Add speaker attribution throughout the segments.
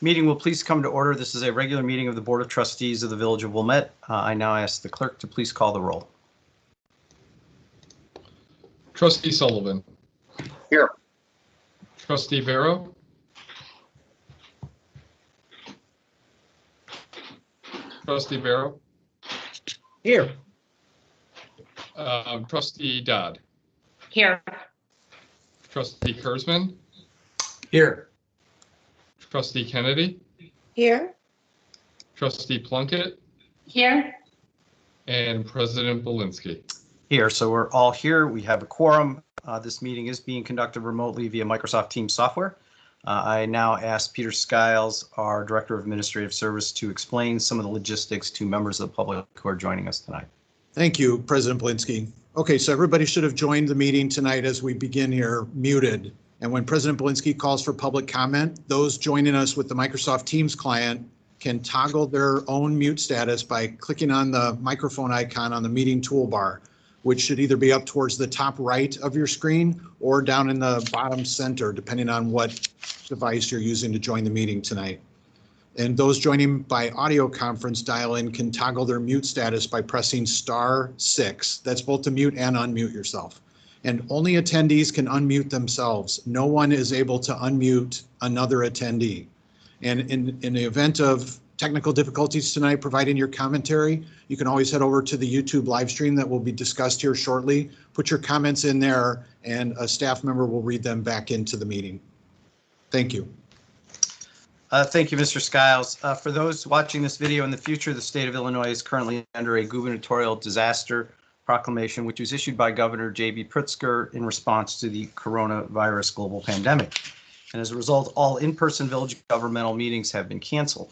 Speaker 1: Meeting will please come to order. This is a regular meeting of the Board of Trustees of the Village of Wilmette. I now ask the clerk to please call the roll.
Speaker 2: Trustee Sullivan.
Speaker 3: Here.
Speaker 2: Trustee Vero. Trustee Vero.
Speaker 3: Here.
Speaker 2: Trustee Dodd.
Speaker 4: Here.
Speaker 2: Trustee Kurzman.
Speaker 3: Here.
Speaker 2: Trustee Kennedy.
Speaker 4: Here.
Speaker 2: Trustee Plunkett.
Speaker 4: Here.
Speaker 2: And President Belinsky.
Speaker 1: Here, so we're all here. We have a quorum. This meeting is being conducted remotely via Microsoft Teams software. I now ask Peter Skiles, our Director of Administrative Service, to explain some of the logistics to members of the public who are joining us tonight.
Speaker 5: Thank you, President Belinsky. Okay, so everybody should have joined the meeting tonight as we begin here muted. And when President Belinsky calls for public comment, those joining us with the Microsoft Teams client can toggle their own mute status by clicking on the microphone icon on the meeting toolbar, which should either be up towards the top right of your screen or down in the bottom center, depending on what device you're using to join the meeting tonight. And those joining by audio conference dial-in can toggle their mute status by pressing *6. That's both to mute and unmute yourself. And only attendees can unmute themselves. No one is able to unmute another attendee. And in the event of technical difficulties tonight providing your commentary, you can always head over to the YouTube live stream that will be discussed here shortly. Put your comments in there and a staff member will read them back into the meeting. Thank you.
Speaker 1: Thank you, Mr. Skiles. For those watching this video in the future, the state of Illinois is currently under a gubernatorial disaster proclamation, which was issued by Governor J.B. Pritzker in response to the coronavirus global pandemic. And as a result, all in-person village governmental meetings have been canceled.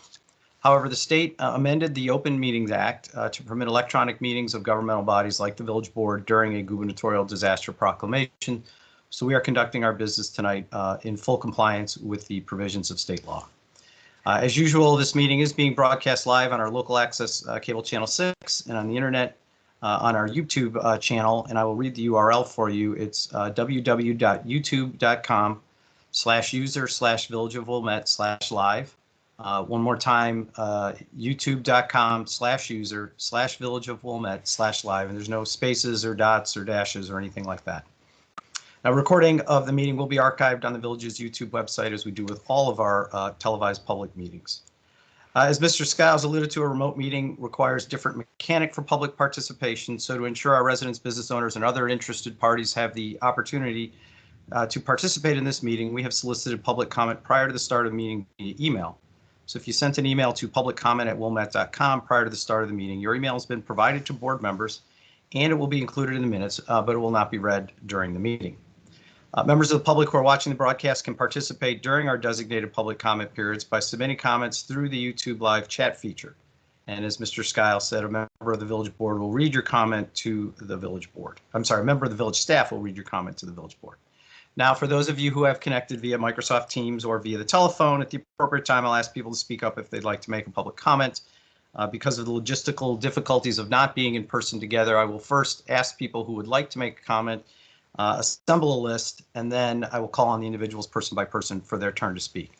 Speaker 1: However, the state amended the Open Meetings Act to permit electronic meetings of governmental bodies like the village board during a gubernatorial disaster proclamation. So we are conducting our business tonight in full compliance with the provisions of state law. As usual, this meeting is being broadcast live on our local access cable channel 6 and on the internet on our YouTube channel, and I will read the URL for you. It's www.youtube.com/user/Village of Wilmette/live. One more time, youtube.com/user/Village of Wilmette/live, and there's no spaces or dots or dashes or anything like that. A recording of the meeting will be archived on the village's YouTube website, as we do with all of our televised public meetings. As Mr. Skiles alluded to, a remote meeting requires different mechanic for public participation. So to ensure our residents, business owners, and other interested parties have the opportunity to participate in this meeting, we have solicited public comment prior to the start of the meeting via email. So if you sent an email to publiccomment@wilmette.com prior to the start of the meeting, your email has been provided to board members and it will be included in the minutes, but it will not be read during the meeting. Members of the public who are watching the broadcast can participate during our designated public comment periods by submitting comments through the YouTube live chat feature. And as Mr. Skiles said, a member of the village board will read your comment to the village board. I'm sorry, a member of the village staff will read your comment to the village board. Now, for those of you who have connected via Microsoft Teams or via the telephone, at the appropriate time, I'll ask people to speak up if they'd like to make a public comment. Because of the logistical difficulties of not being in person together, I will first ask people who would like to make a comment, assemble a list, and then I will call on the individuals person by person for their turn to speak.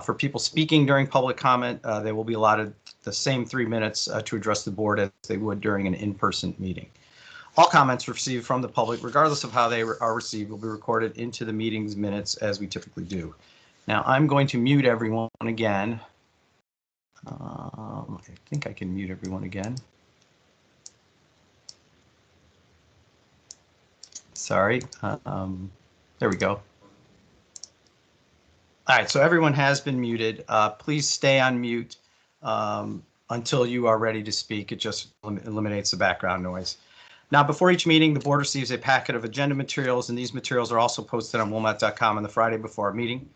Speaker 1: For people speaking during public comment, they will be allotted the same 3 minutes to address the board as they would during an in-person meeting. All comments received from the public, regardless of how they are received, will be recorded into the meeting's minutes as we typically do. Now, I'm going to mute everyone again. I think I can mute everyone again. Sorry. There we go. All right, so everyone has been muted. Please stay on mute until you are ready to speak. It just eliminates the background noise. Now, before each meeting, the board receives a packet of agenda materials, and these materials are also posted on wilmette.com on the Friday before our meeting.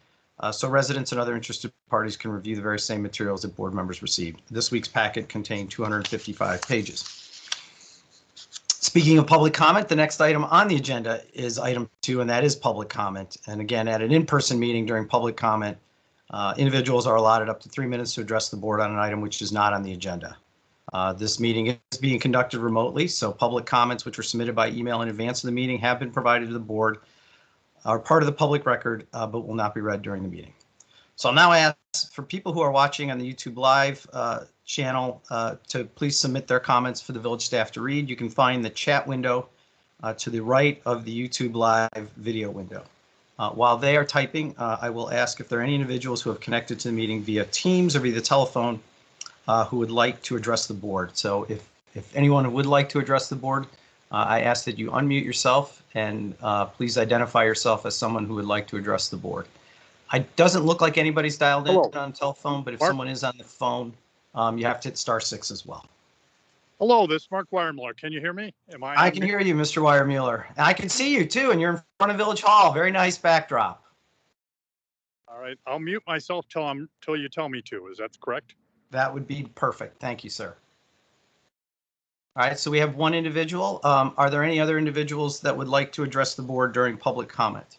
Speaker 1: So residents and other interested parties can review the very same materials that board members received. This week's packet contained 255 pages. Speaking of public comment, the next item on the agenda is item 2, and that is public comment. And again, at an in-person meeting during public comment, individuals are allotted up to 3 minutes to address the board on an item which is not on the agenda. This meeting is being conducted remotely, so public comments which were submitted by email in advance of the meeting have been provided to the board, are part of the public record, but will not be read during the meeting. So I'll now ask for people who are watching on the YouTube Live channel to please submit their comments for the village staff to read. You can find the chat window to the right of the YouTube Live video window. While they are typing, I will ask if there are any individuals who have connected to the meeting via Teams or via the telephone who would like to address the board. So if anyone would like to address the board, I ask that you unmute yourself and please identify yourself as someone who would like to address the board. It doesn't look like anybody's dialed in
Speaker 3: Hello.
Speaker 1: on telephone, but if
Speaker 3: Mark?
Speaker 1: someone is on the phone, you have to hit *6 as well.
Speaker 3: Hello, this is Mark Weiermuller. Can you hear me?
Speaker 1: I can hear you, Mr. Weiermuller. And I can see you too, and you're in front of Village Hall. Very nice backdrop.
Speaker 3: All right, I'll mute myself till you tell me to. Is that correct?
Speaker 1: That would be perfect. Thank you, sir. All right, so we have one individual. Are there any other individuals that would like to address the board during public comment?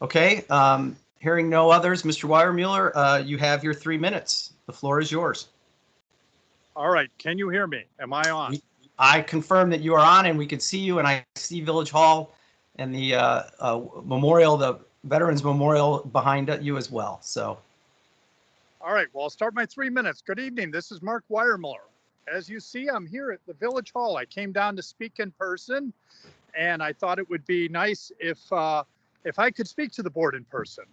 Speaker 1: Okay, hearing no others, Mr. Weiermuller, you have your 3 minutes. The floor is yours.
Speaker 3: All right, can you hear me? Am I on?
Speaker 1: I confirm that you are on and we can see you, and I see Village Hall and the memorial, the Veterans Memorial behind you as well. So,
Speaker 3: All right, well, I'll start my 3 minutes. Good evening, this is Mark Weiermuller. As you see, I'm here at the Village Hall. I came down to speak in person, and I thought it would be nice if I could speak to the board in person.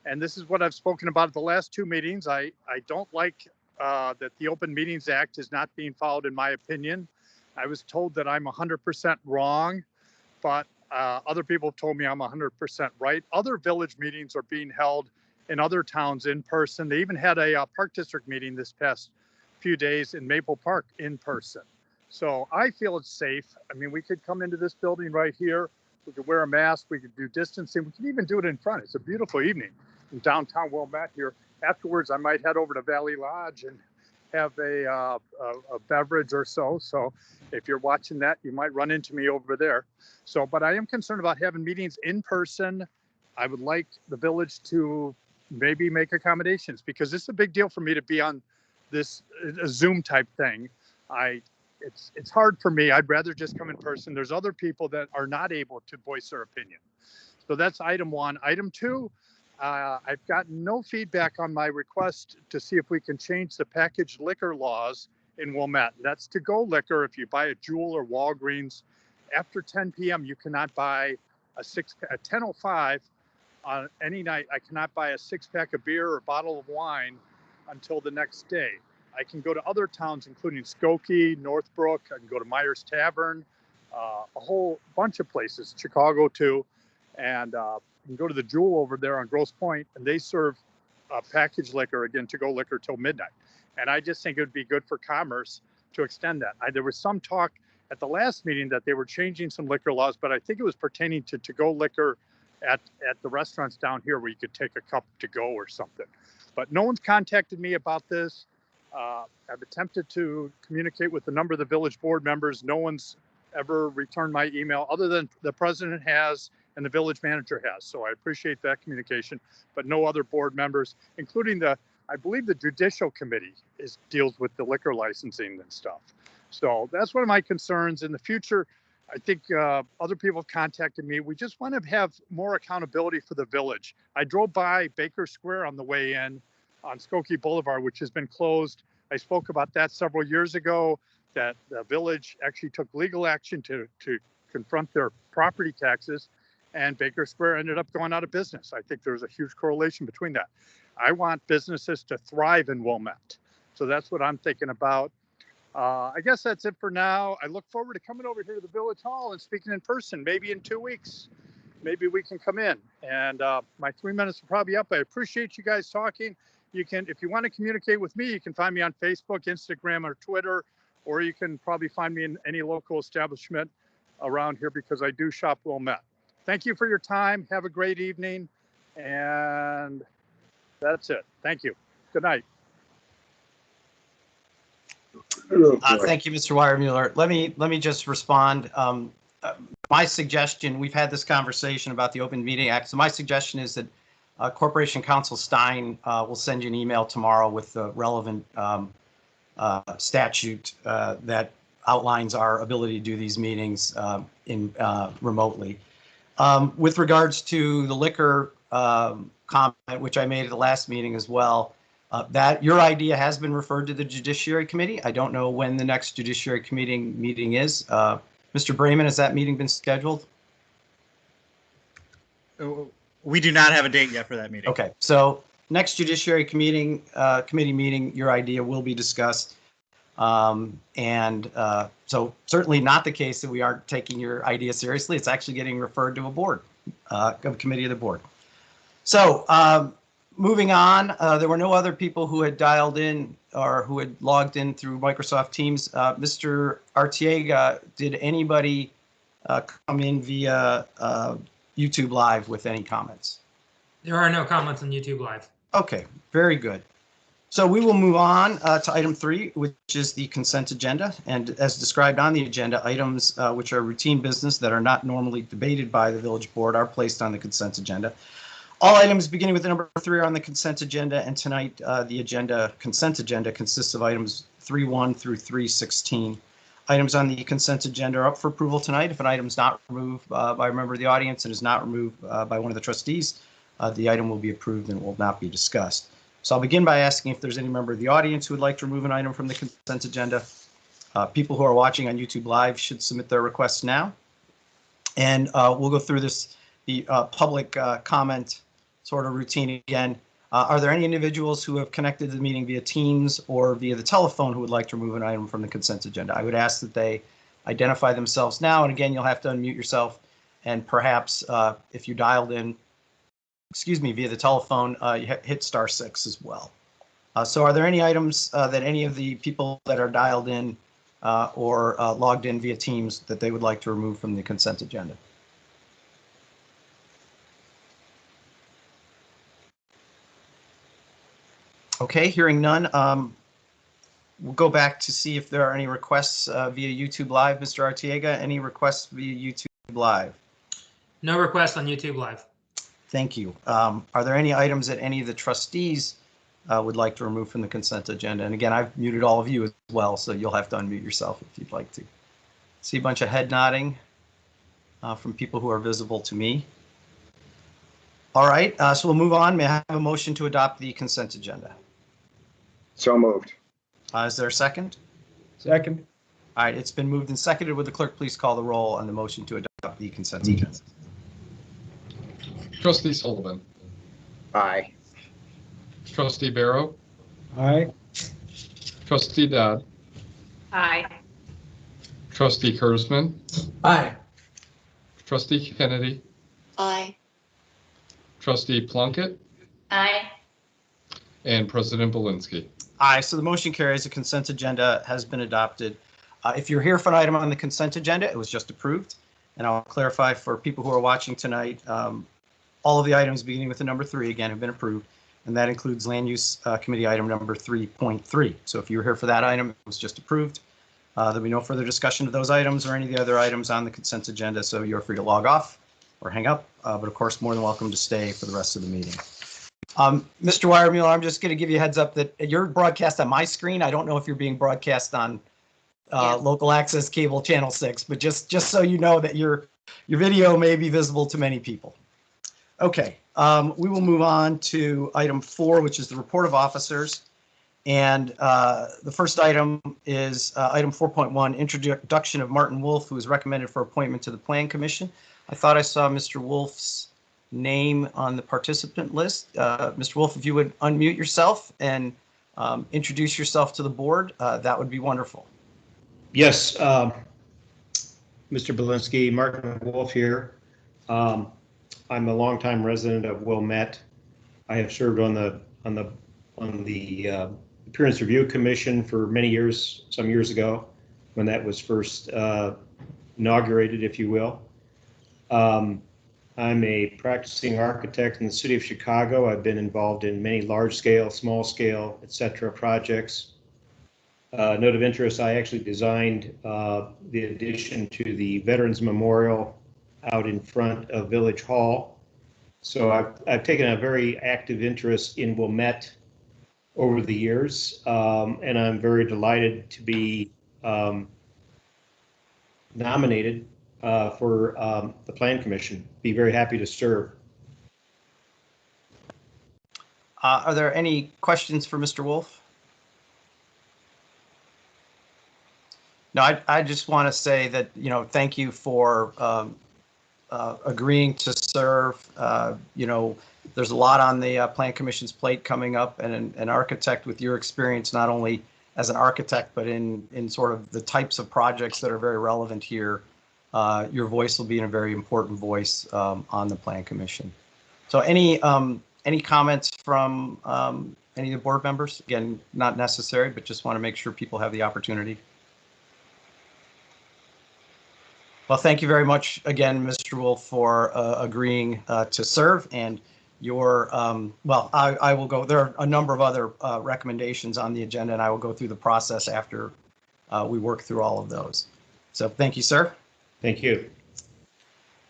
Speaker 3: And this is what I've spoken about at the last 2 meetings. I don't like that the Open Meetings Act is not being followed, in my opinion. I was told that I'm 100% wrong, but other people have told me I'm 100% right. Other village meetings are being held in other towns in person. They even had a park district meeting this past few days in Maple Park in person. So I feel it's safe. I mean, we could come into this building right here. We could wear a mask. We could do distancing. We could even do it in front. It's a beautiful evening in downtown Wilmette here. Afterwards, I might head over to Valley Lodge and have a beverage or so. So if you're watching that, you might run into me over there. So, but I am concerned about having meetings in person. I would like the village to maybe make accommodations, because this is a big deal for me to be on this Zoom type thing. It's hard for me. I'd rather just come in person. There's other people that are not able to voice their opinion. So that's item 1. Item 2, I've gotten no feedback on my request to see if we can change the packaged liquor laws in Wilmette. That's to-go liquor. If you buy a Jewel or Walgreens, after 10 p.m., you cannot buy at 10:05 on any night. I cannot buy a 6-pack of beer or a bottle of wine until the next day. I can go to other towns, including Skokie, Northbrook. I can go to Myers Tavern, a whole bunch of places, Chicago too. And you can go to the Jewel over there on Grosse Pointe, and they serve packaged liquor, again, to-go liquor till midnight. And I just think it would be good for commerce to extend that. There was some talk at the last meeting that they were changing some liquor laws, but I think it was pertaining to-go liquor at the restaurants down here where you could take a cup to go or something. But no one's contacted me about this. I've attempted to communicate with a number of the village board members. No one's ever returned my email, other than the president has and the village manager has. So I appreciate that communication, but no other board members, including I believe the judicial committee deals with the liquor licensing and stuff. So that's one of my concerns in the future. I think other people have contacted me. We just want to have more accountability for the village. I drove by Baker Square on the way in on Skokie Boulevard, which has been closed. I spoke about that several years ago, that the village actually took legal action to confront their property taxes, and Baker Square ended up going out of business. I think there's a huge correlation between that. I want businesses to thrive in Wilmette. So that's what I'm thinking about. I guess that's it for now. I look forward to coming over here to the Village Hall and speaking in person, maybe in 2 weeks. Maybe we can come in. And my 3 minutes are probably up. I appreciate you guys talking. You can, if you want to communicate with me, you can find me on Facebook, Instagram, or Twitter, or you can probably find me in any local establishment around here, because I do shop Wilmette. Thank you for your time. Have a great evening. And that's it. Thank you. Good night.
Speaker 1: Thank you, Mr. Weiermuller. Let me just respond. My suggestion, we've had this conversation about the Open Meeting Act. So my suggestion is that Corporation Counsel Stein will send you an email tomorrow with the relevant statute that outlines our ability to do these meetings remotely. With regards to the liquor comment, which I made at the last meeting as well, that your idea has been referred to the Judiciary Committee. I don't know when the next Judiciary Committee meeting is. Mr. Brayman, has that meeting been scheduled?
Speaker 6: We do not have a date yet for that meeting.
Speaker 1: Okay, so next Judiciary Committee meeting, your idea will be discussed. So certainly not the case that we aren't taking your idea seriously. It's actually getting referred to a board, a committee of the board. So moving on, there were no other people who had dialed in or who had logged in through Microsoft Teams. Mr. Artiega, did anybody come in via YouTube Live with any comments?
Speaker 7: There are no comments on YouTube Live.
Speaker 1: Okay, very good. So we will move on to item 3, which is the consent agenda. And as described on the agenda, items which are routine business that are not normally debated by the village board are placed on the consent agenda. All items beginning with the number 3 are on the consent agenda, and tonight the consent agenda consists of items 3.1 through 3.16. Items on the consent agenda are up for approval tonight. If an item is not removed by a member of the audience and is not removed by one of the trustees, the item will be approved and will not be discussed. So I'll begin by asking if there's any member of the audience who would like to remove an item from the consent agenda. People who are watching on YouTube Live should submit their requests now. And we'll go through the public comment sort of routine again. Are there any individuals who have connected to the meeting via Teams or via the telephone who would like to remove an item from the consent agenda? I would ask that they identify themselves now. And again, you'll have to unmute yourself. And perhaps if you dialed in, via the telephone, you hit *6 as well. So are there any items that any of the people that are dialed in or logged in via Teams that they would like to remove from the consent agenda? Okay, hearing none, we'll go back to see if there are any requests via YouTube Live. Mr. Artiega, any requests via YouTube Live?
Speaker 7: No requests on YouTube Live.
Speaker 1: Thank you. Are there any items that any of the trustees would like to remove from the consent agenda? And again, I've muted all of you as well, so you'll have to unmute yourself if you'd like to. See a bunch of head nodding from people who are visible to me. All right, so we'll move on. May I have a motion to adopt the consent agenda?
Speaker 8: So moved.
Speaker 1: Is there a second?
Speaker 8: Second.
Speaker 1: All right, it's been moved and seconded. Would the clerk please call the roll on the motion to adopt the consent agenda?
Speaker 2: Trustee Sullivan.
Speaker 8: Aye.
Speaker 2: Trustee Barrow.
Speaker 8: Aye.
Speaker 2: Trustee Dodd.
Speaker 4: Aye.
Speaker 2: Trustee Kurzman.
Speaker 8: Aye.
Speaker 2: Trustee Kennedy.
Speaker 4: Aye.
Speaker 2: Trustee Plunkett.
Speaker 4: Aye.
Speaker 2: And President Belinsky.
Speaker 1: Aye, so the motion carries. The consent agenda has been adopted. If you're here for an item on the consent agenda, it was just approved. And I'll clarify for people who are watching tonight, all of the items beginning with the number 3 again have been approved, and that includes Land Use Committee item number 3.3. So if you were here for that item, it was just approved. There'll be no further discussion of those items or any of the other items on the consent agenda, so you're free to log off or hang up, but of course, more than welcome to stay for the rest of the meeting. Mr. Weyermuller, I'm just going to give you a heads up that you're broadcast on my screen. I don't know if you're being broadcast on local access cable channel 6, but just so you know that your video may be visible to many people. Okay, we will move on to item 4, which is the report of officers. And the first item is item 4.1, introduction of Martin Wolf, who is recommended for appointment to the Plan Commission. I thought I saw Mr. Wolf's name on the participant list. Mr. Wolf, if you would unmute yourself and introduce yourself to the board, that would be wonderful.
Speaker 9: Yes, Mr. Belinsky, Martin Wolf here. I'm a longtime resident of Wilmette. I have served on the Appearance Review Commission for many years, some years ago, when that was first inaugurated, if you will. I'm a practicing architect in the city of Chicago. I've been involved in many large-scale, small-scale, etc. projects. Note of interest, I actually designed the addition to the Veterans Memorial out in front of Village Hall. So I've taken a very active interest in Wilmette over the years, and I'm very delighted to be nominated for the Plan Commission. Be very happy to serve.
Speaker 1: Are there any questions for Mr. Wolf? No, I just want to say that, thank you for agreeing to serve. There's a lot on the Plan Commission's plate coming up, and an architect with your experience, not only as an architect, but in sort of the types of projects that are very relevant here, your voice will be a very important voice on the Plan Commission. So any comments from any of the board members? Again, not necessary, but just want to make sure people have the opportunity. Well, thank you very much again, Mr. Wolf, for agreeing to serve. And your, I will go, there are a number of other recommendations on the agenda, and I will go through the process after we work through all of those. So thank you, sir.
Speaker 9: Thank you.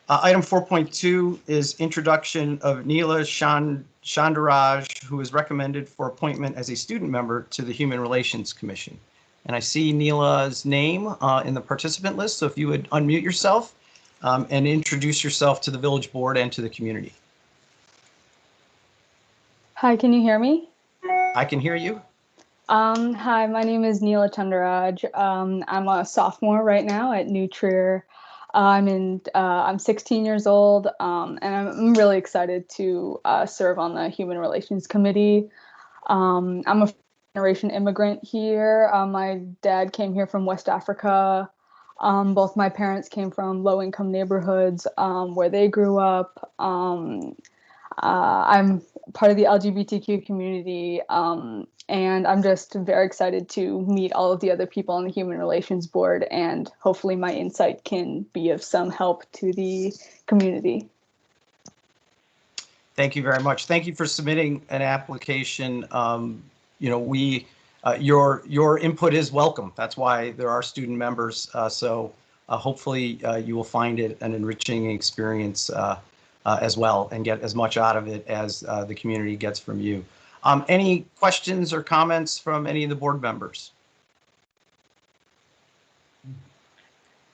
Speaker 1: Item 4.2 is introduction of Nila Chanduraj, who is recommended for appointment as a student member to the Human Relations Commission. And I see Nila's name in the participant list, so if you would unmute yourself and introduce yourself to the village board and to the community.
Speaker 10: Hi, can you hear me?
Speaker 1: I can hear you.
Speaker 10: Hi, my name is Nila Chanduraj. I'm a sophomore right now at New Trier. I'm 16 years old, and I'm really excited to serve on the Human Relations Committee. I'm a generation immigrant here. My dad came here from West Africa. Both my parents came from low-income neighborhoods where they grew up. I'm part of the LGBTQ community, and I'm just very excited to meet all of the other people on the Human Relations Board, and hopefully my insight can be of some help to the community.
Speaker 1: Thank you very much. Thank you for submitting an application. Your input is welcome. That's why there are student members. So hopefully you will find it an enriching experience as well, and get as much out of it as the community gets from you. Any questions or comments from any of the board members?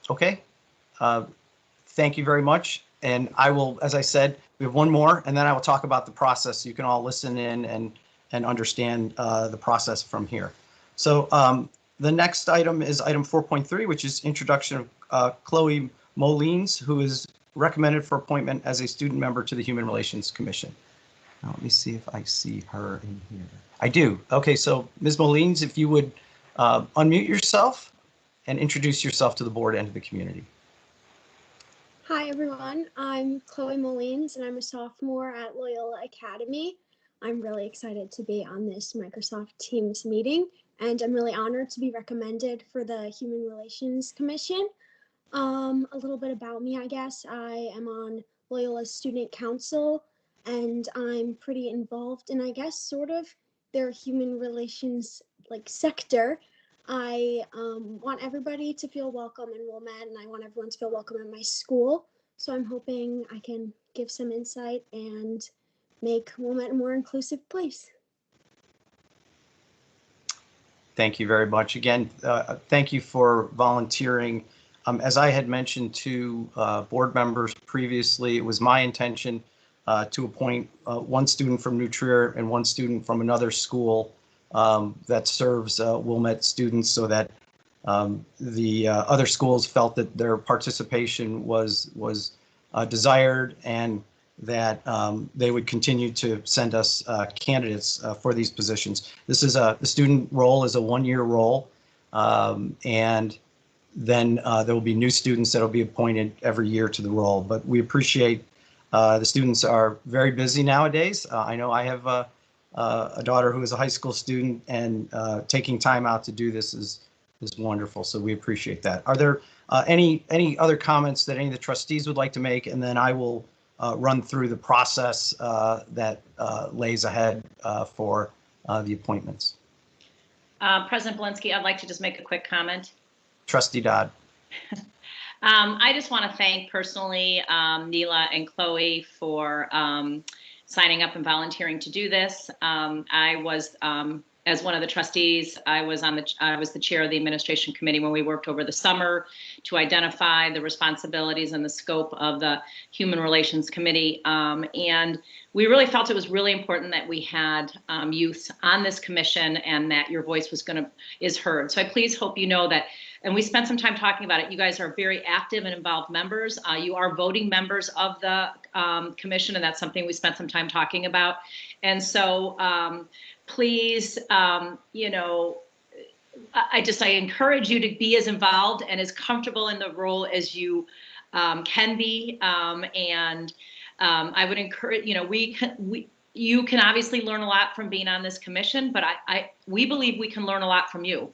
Speaker 1: Okay. Thank you very much. And I will, as I said, we have one more, and then I will talk about the process so you can all listen in and understand the process from here. So the next item is item 4.3, which is introduction of Chloe Molines, who is recommended for appointment as a student member to the Human Relations Commission. Now, let me see if I see her in here. I do. Okay, so Ms. Molines, if you would unmute yourself and introduce yourself to the board and to the community.
Speaker 11: Hi, everyone. I'm Chloe Molines, and I'm a sophomore at Loyola Academy. I'm really excited to be on this Microsoft Teams meeting, and I'm really honored to be recommended for the Human Relations Commission. A little bit about me, I guess. I am on Loyola's Student Council, and I'm pretty involved in, I guess, sort of their human relations sector. I want everybody to feel welcome in Wilmette, and I want everyone to feel welcome in my school. So I'm hoping I can give some insight and make Wilmette a more inclusive place.
Speaker 1: Thank you very much. Again, thank you for volunteering. As I had mentioned to board members previously, it was my intention to appoint one student from New Trier and one student from another school that serves Wilmette students, so that the other schools felt that their participation was desired, and that they would continue to send us candidates for these positions. This is the student role is a one-year role, and then there will be new students that will be appointed every year to the role. But we appreciate the students are very busy nowadays. I know I have a daughter who is a high school student, and taking time out to do this is wonderful. So we appreciate that. Are there any other comments that any of the trustees would like to make? And then I will run through the process that lays ahead for the appointments.
Speaker 4: President Belinsky, I'd like to just make a quick comment.
Speaker 1: Trustee Dodd.
Speaker 4: I just want to thank personally Nila and Chloe for signing up and volunteering to do this. I was as one of the trustees, I was the chair of the administration committee when we worked over the summer to identify the responsibilities and the scope of the Human Relations Committee. And we really felt it was really important that we had youth on this commission and that your voice is heard. So I please hope you know that. And we spent some time talking about it. You guys are very active and involved members. You are voting members of the commission, and that's something we spent some time talking about. And so please, you know, I encourage you to be as involved and as comfortable in the role as you can be. And I would encourage, you know, you can obviously learn a lot from being on this commission, but we believe we can learn a lot from you.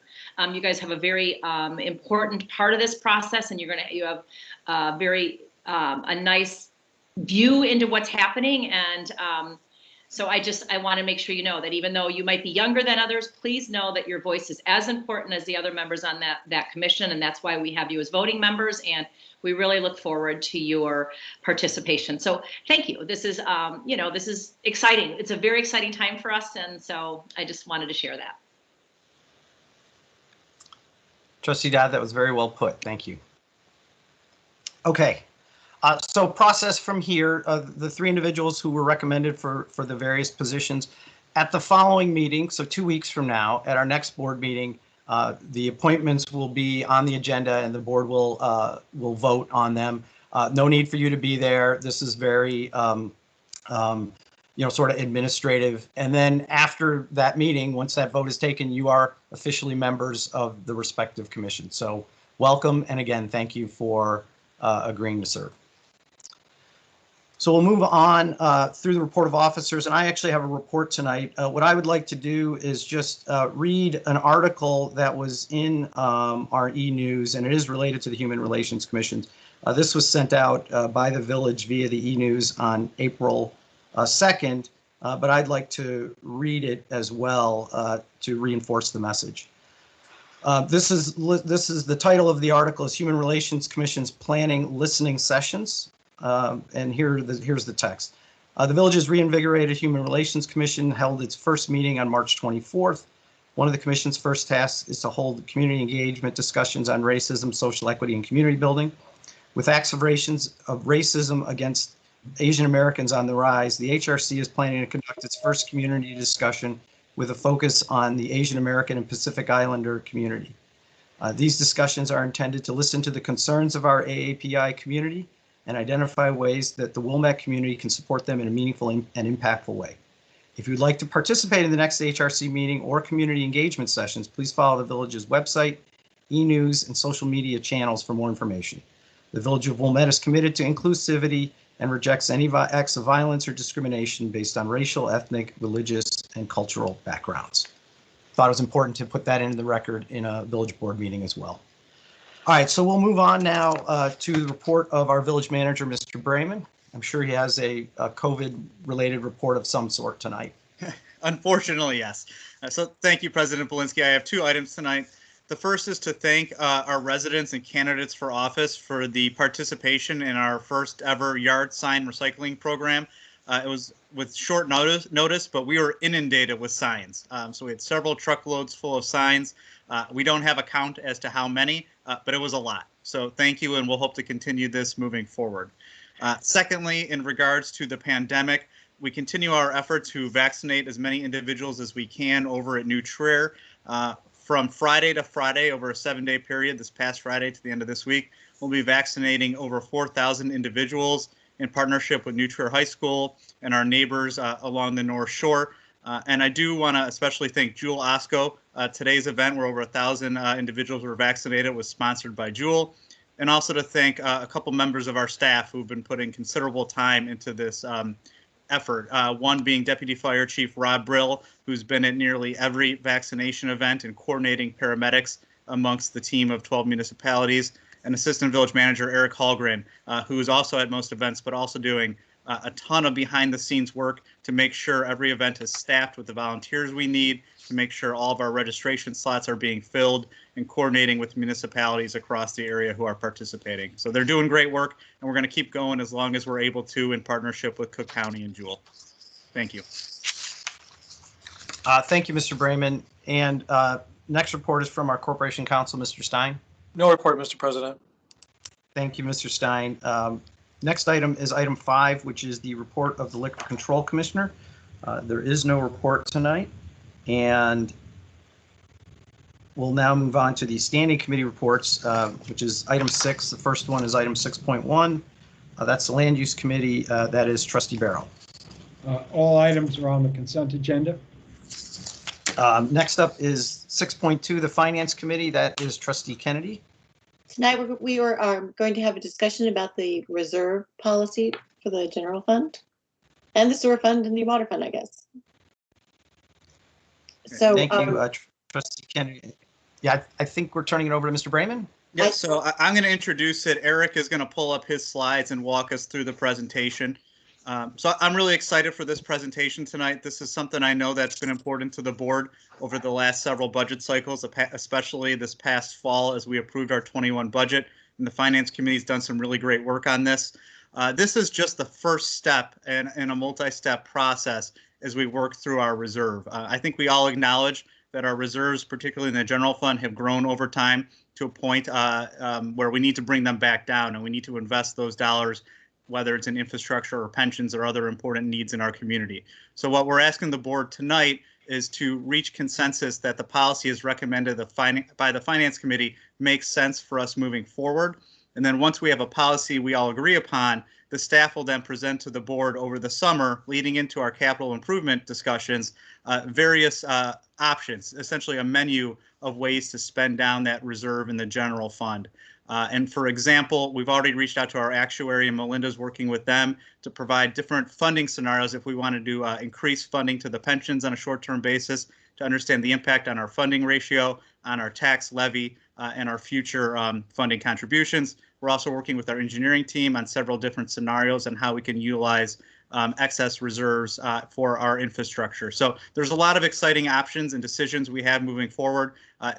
Speaker 4: You guys have a very important part of this process, and you have a nice view into what's happening. And so I want to make sure you know that even though you might be younger than others, please know that your voice is as important as the other members on that commission, and that's why we have you as voting members, and we really look forward to your participation. So thank you. This is, you know, this is exciting. It's a very exciting time for us, and so I just wanted to share that.
Speaker 1: Trustee Dodd, that was very well put. Thank you. Okay. So process from here, the 3 individuals who were recommended for the various positions at the following meeting, so 2 weeks from now, at our next board meeting, the appointments will be on the agenda and the board will vote on them. No need for you to be there. This is very, you know, sort of administrative. And then after that meeting, once that vote is taken, you are officially members of the respective commission. So welcome. And again, thank you for agreeing to serve. So we'll move on through the report of officers, and I actually have a report tonight. What I would like to do is just read an article that was in our e-news, and it is related to the Human Relations Commission. This was sent out by the village via the e-news on April 2nd, but I'd like to read it as well to reinforce the message. This is the title of the article is Human Relations Commission's Planning Listening Sessions. And here's the text. The village's reinvigorated Human Relations Commission held its first meeting on March 24th. One of the commission's first tasks is to hold community engagement discussions on racism, social equity, and community building. With accusations of racism against Asian Americans on the rise, the HRC is planning to conduct its first community discussion with a focus on the Asian American and Pacific Islander community. These discussions are intended to listen to the concerns of our AAPI community and identify ways that the Wilmette community can support them in a meaningful and impactful way. If you'd like to participate in the next HRC meeting or community engagement sessions, please follow the village's website, e-news, and social media channels for more information. The Village of Wilmette is committed to inclusivity and rejects any acts of violence or discrimination based on racial, ethnic, religious, and cultural backgrounds. Thought it was important to put that into the record in a village board meeting as well. All right, so we'll move on now to the report of our village manager, Mr. Brayman. I'm sure he has a COVID-related report of some sort tonight.
Speaker 6: Unfortunately, yes. So thank you, President Belinsky. I have 2 items tonight. The first is to thank our residents and candidates for office for the participation in our first ever yard sign recycling program. It was with short notice, but we were inundated with signs. So we had several truckloads full of signs. We don't have a count as to how many, but it was a lot. So thank you, and we'll hope to continue this moving forward. Secondly, in regards to the pandemic, we continue our effort to vaccinate as many individuals as we can over at New Trier. From Friday to Friday, over a 7-day period, this past Friday to the end of this week, we'll be vaccinating over 4,000 individuals in partnership with New Trier High School and our neighbors along the North Shore. And I do want to especially thank Jewel Osco. Today's event, where over 1,000 individuals were vaccinated, was sponsored by Jewel. And also to thank a couple members of our staff who've been putting considerable time into this effort. One being Deputy Fire Chief Rob Brill, who's been at nearly every vaccination event and coordinating paramedics amongst the team of 12 municipalities, and Assistant Village Manager Eric Hallgren, who is also at most events, but also doing a ton of behind-the-scenes work to make sure every event is staffed with the volunteers we need, to make sure all of our registration slots are being filled, and coordinating with municipalities across the area who are participating. So they're doing great work, and we're going to keep going as long as we're able to in partnership with Cook County and Jewel. Thank you.
Speaker 1: Thank you, Mr. Brayman. And next report is from our Corporation Counsel, Mr. Stein.
Speaker 12: No report, Mr. President.
Speaker 1: Thank you, Mr. Stein. Next item is item 5, which is the report of the Liquor Control Commissioner. There is no report tonight. And we'll now move on to the standing committee reports, which is item 6. The first one is item 6.1. That's the Land Use Committee. That is Trustee Barrow.
Speaker 8: All items are on the consent agenda.
Speaker 1: Next up is 6.2, the Finance Committee. That is Trustee Kennedy.
Speaker 13: Tonight we are going to have a discussion about the reserve policy for the general fund and the sewer fund and the water fund, I guess. So
Speaker 1: Thank you, Trustee Kennedy. Yeah, I think we're turning it over to Mr. Brayman.
Speaker 6: Yeah, so I'm going to introduce it. Eric is going to pull up his slides and walk us through the presentation. So I'm really excited for this presentation tonight. This is something I know that's been important to the board over the last several budget cycles, especially this past fall as we approved our 21 budget. And the Finance Committee's done some really great work on this. This is just the first step in a multi-step process as we work through our reserve. I think we all acknowledge that our reserves, particularly in the general fund, have grown over time to a point where we need to bring them back down, and we need to invest those dollars, whether it's in infrastructure or pensions or other important needs in our community. So what we're asking the board tonight is to reach consensus that the policy as recommended by the Finance Committee makes sense for us moving forward. And then once we have a policy we all agree upon, the staff will then present to the board over the summer, leading into our capital improvement discussions, various options, essentially a menu of ways to spend down that reserve in the general fund. And for example, we've already reached out to our actuary, and Melinda's working with them to provide different funding scenarios if we wanted to increase funding to the pensions on a short-term basis, to understand the impact on our funding ratio, on our tax levy, and our future funding contributions. We're also working with our engineering team on several different scenarios and how we can utilize excess reserves for our infrastructure. So there's a lot of exciting options and decisions we have moving forward,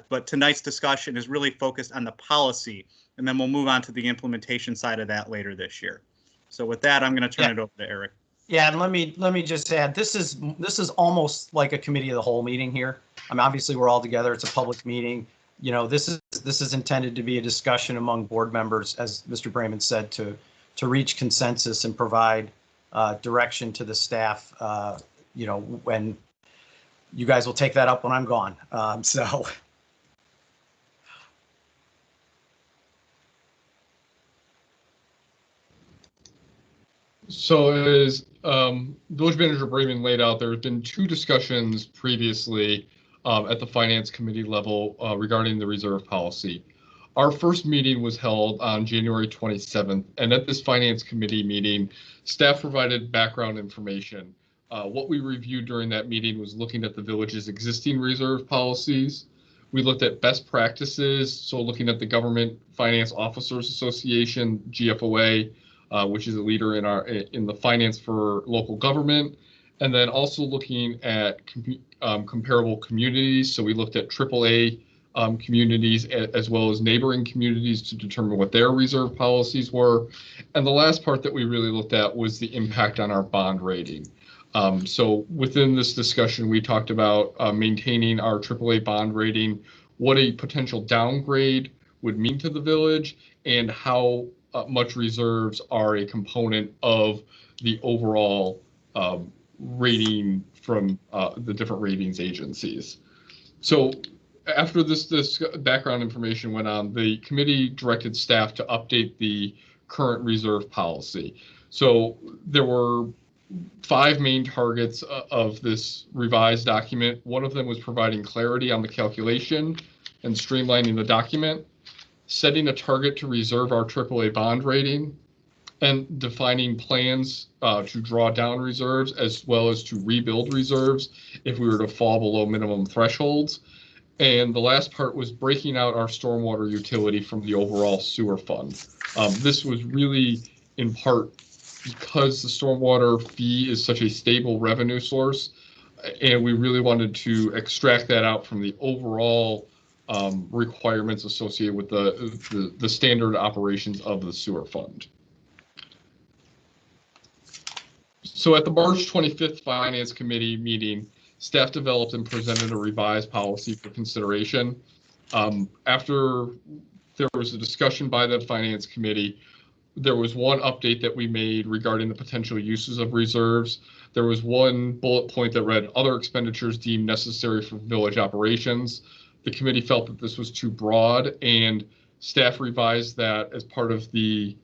Speaker 6: but tonight's discussion is really focused on the policy, and then we'll move on to the implementation side of that later this year. So with that, I'm going to turn it over to Eric.
Speaker 1: Yeah, and let me just add, this is almost like a committee of the whole meeting here. I mean, obviously we're all together. It's a public meeting. You know, this is intended to be a discussion among board members, as Mr. Brayman said, to reach consensus and provide direction to the staff. You know, when you guys will take that up when I'm gone.
Speaker 2: So as Village Manager Brayman laid out, there have been 2 discussions previously at the Finance Committee level regarding the reserve policy. Our first meeting was held on January 27th, and at this Finance Committee meeting, staff provided background information. What we reviewed during that meeting was looking at the village's existing reserve policies. We looked at best practices, so looking at the Government Finance Officers Association, GFOA, which is a leader in the finance for local government, and then also looking at comparable communities. So we looked at AAA communities as well as neighboring communities to determine what their reserve policies were. And the last part that we really looked at was the impact on our bond rating. So within this discussion, we talked about maintaining our AAA bond rating, what a potential downgrade would mean to the village, and how much reserves are a component of the overall rating from the different ratings agencies. So after this background information went on, the committee directed staff to update the current reserve policy. So there were 5 main targets of this revised document. One of them was providing clarity on the calculation and streamlining the document, setting a target to reserve our AAA bond rating, and defining plans to draw down reserves as well as to rebuild reserves if we were to fall below minimum thresholds. And the last part was breaking out our stormwater utility from the overall sewer fund. This was really in part because the stormwater fee is such a stable revenue source, and we really wanted to extract that out from the overall requirements associated with the standard operations of the sewer fund. So at the March 25th Finance Committee meeting, staff developed and presented a revised policy for consideration. After there was a discussion by the Finance Committee, there was one update that we made regarding the potential uses of reserves. There was one bullet point that read other expenditures deemed necessary for village operations. The committee felt that this was too broad, and staff revised that as part of the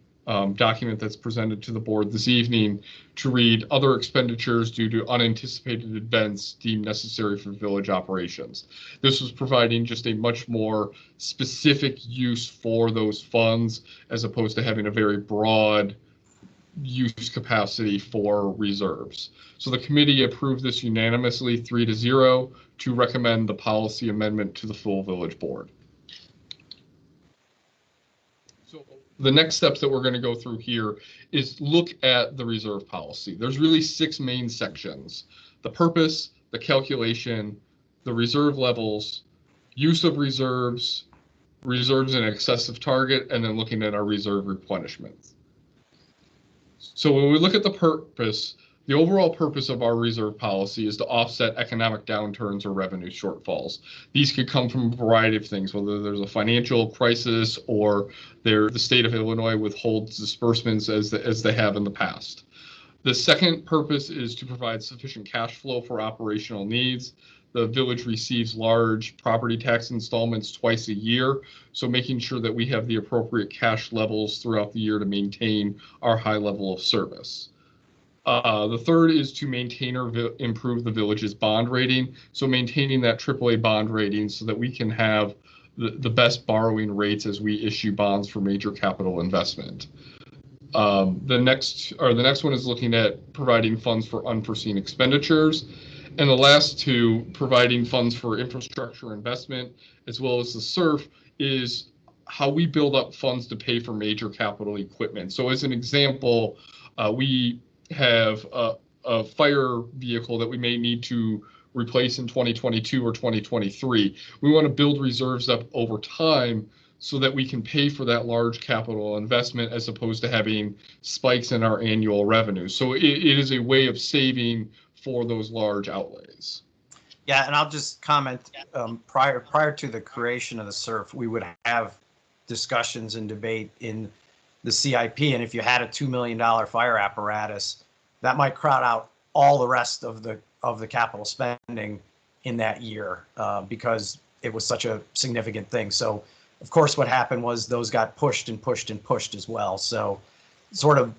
Speaker 2: document that's presented to the board this evening to read other expenditures due to unanticipated events deemed necessary for village operations. This was providing just a much more specific use for those funds as opposed to having a very broad use capacity for reserves. So the committee approved this unanimously 3-0 to recommend the policy amendment to the full village board. So the next steps that we're going to go through here is look at the reserve policy. There's really 6 main sections: the purpose, the calculation, the reserve levels, use of reserves, reserves in excess of target, and then looking at our reserve replenishment. So when we look at the purpose, the overall purpose of our reserve policy is to offset economic downturns or revenue shortfalls. These could come from a variety of things, whether there's a financial crisis or the state of Illinois withholds disbursements as they have in the past. The second purpose is to provide sufficient cash flow for operational needs. The village receives large property tax installments twice a year, so making sure that we have the appropriate cash levels throughout the year to maintain our high level of service. The third is to maintain or improve the village's bond rating, so maintaining that AAA bond rating so that we can have the best borrowing rates as we issue bonds for major capital investment. The next one is looking at providing funds for unforeseen expenditures. And the last two, providing funds for infrastructure investment, as well as the SURF, is how we build up funds to pay for major capital equipment. So as an example, we have a fire vehicle that we may need to replace in 2022 or 2023. We want to build reserves up over time so that we can pay for that large capital investment as opposed to having spikes in our annual revenue. So it is a way of saving for those large outlays.
Speaker 1: Yeah, and I'll just comment, prior to the creation of the SURF, we would have discussions and debate in the CIP, and if you had a $2 million fire apparatus, that might crowd out all the rest of the capital spending in that year because it was such a significant thing. So of course what happened was those got pushed and pushed and pushed as well. So sort of,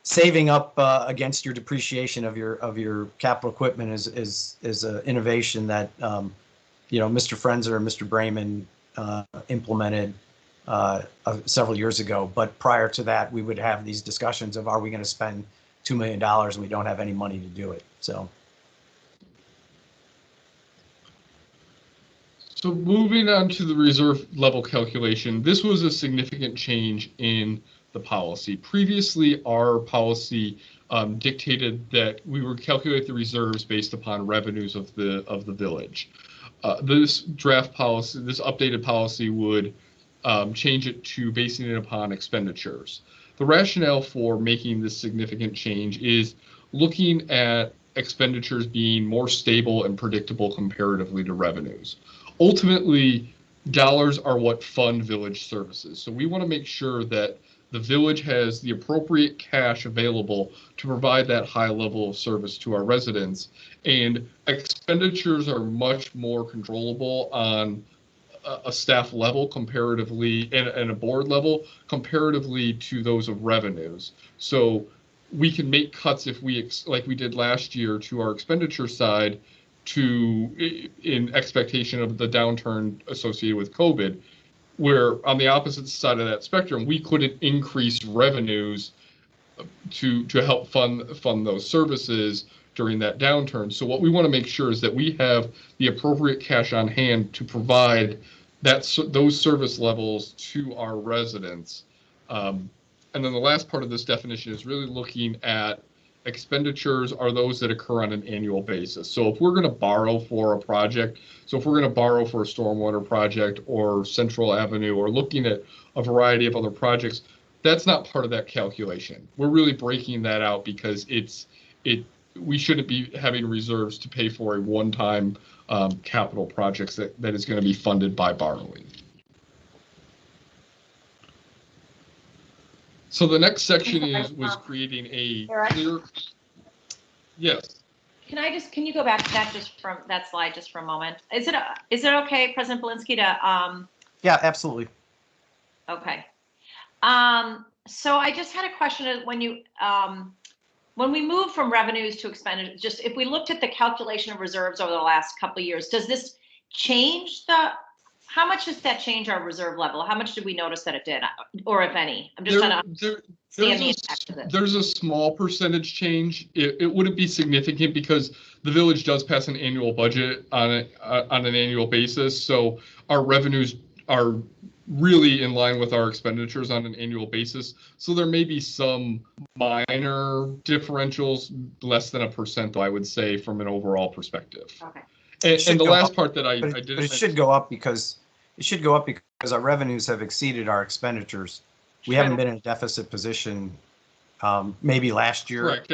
Speaker 1: saving up against your depreciation of your capital equipment is an innovation that Mr. Frenzer and Mr. Brayman implemented several years ago. But prior to that, we would have these discussions of, are we going to spend $2 million and we don't have any money to do it? So
Speaker 2: moving on to the reserve level calculation, this was a significant change in the policy. Previously, our policy dictated that we would calculate the reserves based upon revenues of the village. This draft policy, this updated policy would change it to basing it upon expenditures. The rationale for making this significant change is looking at expenditures being more stable and predictable comparatively to revenues. Ultimately, dollars are what fund village services. So we want to make sure that the village has the appropriate cash available to provide that high level of service to our residents. And expenditures are much more controllable on a staff level comparatively and a board level comparatively to those of revenues. So we can make cuts if like we did last year to our expenditure side in expectation of the downturn associated with COVID, where on the opposite side of that spectrum, we couldn't increase revenues to help fund those services during that downturn. So what we want to make sure is that we have the appropriate cash on hand to provide those service levels to our residents. And then the last part of this definition is really looking at expenditures are those that occur on an annual basis. So if we're going to borrow for a project, so if we're going to borrow for a stormwater project or Central Avenue or looking at a variety of other projects, that's not part of that calculation. We're really breaking that out because it we shouldn't be having reserves to pay for a one-time capital projects that is going to be funded by borrowing. So the next section was creating a clear. Yes.
Speaker 4: Can you go back to that that slide just for a moment? Is it okay, President Belinsky, to
Speaker 1: Yeah, absolutely.
Speaker 4: Okay. So I just had a question when we move from revenues to expenditures, just if we looked at the calculation of reserves over the last couple of years, does this change how much does that change our reserve level? How much did we notice that it did, or if any? I'm just trying to understand the impact of it.
Speaker 2: There's a small percentage change. It wouldn't be significant because the village does pass an annual budget on an annual basis. So our revenues are really in line with our expenditures on an annual basis. So there may be some minor differentials, less than 1%, though, I would say, from an overall perspective.
Speaker 4: Okay.
Speaker 2: And the last part that I did.
Speaker 1: But it should go up because our revenues have exceeded our expenditures. We haven't been in a deficit position maybe last year.
Speaker 2: Correct.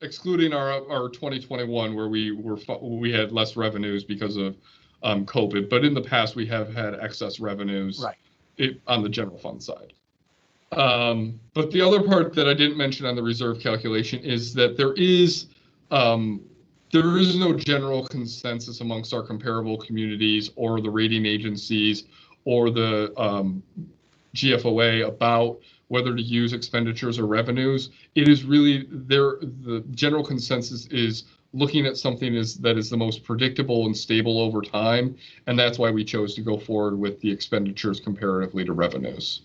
Speaker 2: Excluding our 2021 where we had less revenues because of COVID, but in the past we have had excess revenues on the general fund side. But the other part that I didn't mention on the reserve calculation is that there is no general consensus amongst our comparable communities or the rating agencies or the GFOA about whether to use expenditures or revenues. It is really the general consensus is looking at something that is the most predictable and stable over time, and that's why we chose to go forward with the expenditures comparatively to revenues.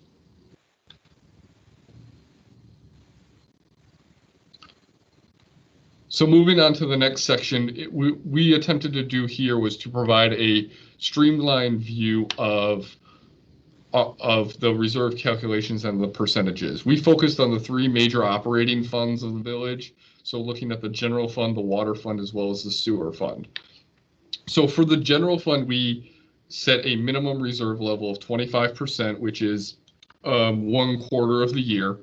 Speaker 2: So moving on to the next section, we attempted to do here was to provide a streamlined view of the reserve calculations and the percentages. We focused on the three major operating funds of the village. So looking at the general fund, the water fund, as well as the sewer fund. So for the general fund, we set a minimum reserve level of 25%, which is 1/4 of the year.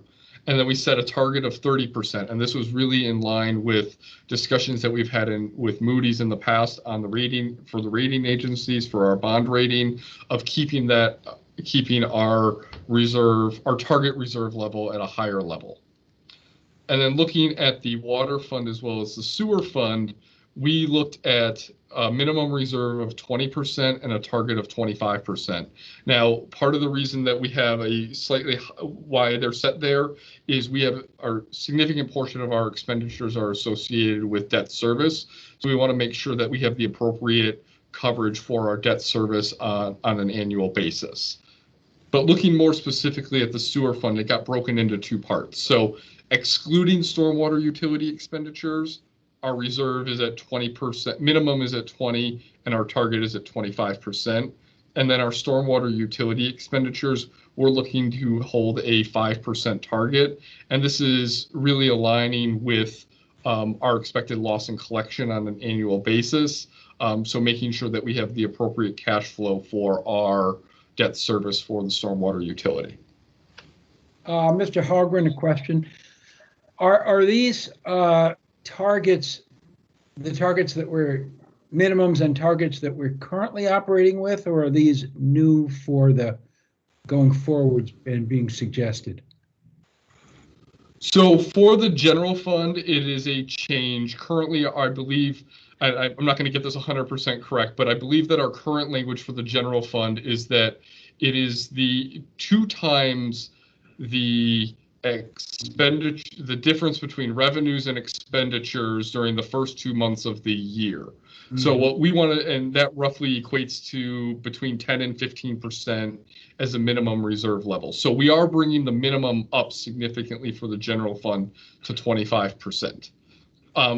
Speaker 2: And then we set a target of 30%. And this was really in line with discussions that we've had with Moody's in the past on the rating for the rating agencies for our bond rating of keeping our target reserve level at a higher level. And then looking at the water fund as well as the sewer fund, we looked at a minimum reserve of 20% and a target of 25%. Now, part of the reason that we have why they're set there is we have our significant portion of our expenditures are associated with debt service. So we want to make sure that we have the appropriate coverage for our debt service on an annual basis. But looking more specifically at the sewer fund, it got broken into two parts. So excluding stormwater utility expenditures, our reserve is at 20%, minimum is at 20, and our target is at 25%. And then our stormwater utility expenditures, we're looking to hold a 5% target. And this is really aligning with our expected loss in collection on an annual basis. So making sure that we have the appropriate cash flow for our debt service for the stormwater utility.
Speaker 8: Mr. Hallgren, a question. Are these targets, the targets that we're minimums and targets that we're currently operating with, or are these new for the going forward and being suggested?
Speaker 2: So for the general fund, it is a change. Currently, I believe, I'm not going to get this 100% correct, but I believe that our current language for the general fund is that it is the 2 times the expenditure, the difference between revenues and expenditures during the first 2 months of the year. Mm-hmm. So what we want to, and that roughly equates to between 10 and 15% as a minimum reserve level. So we are bringing the minimum up significantly for the general fund to 25%.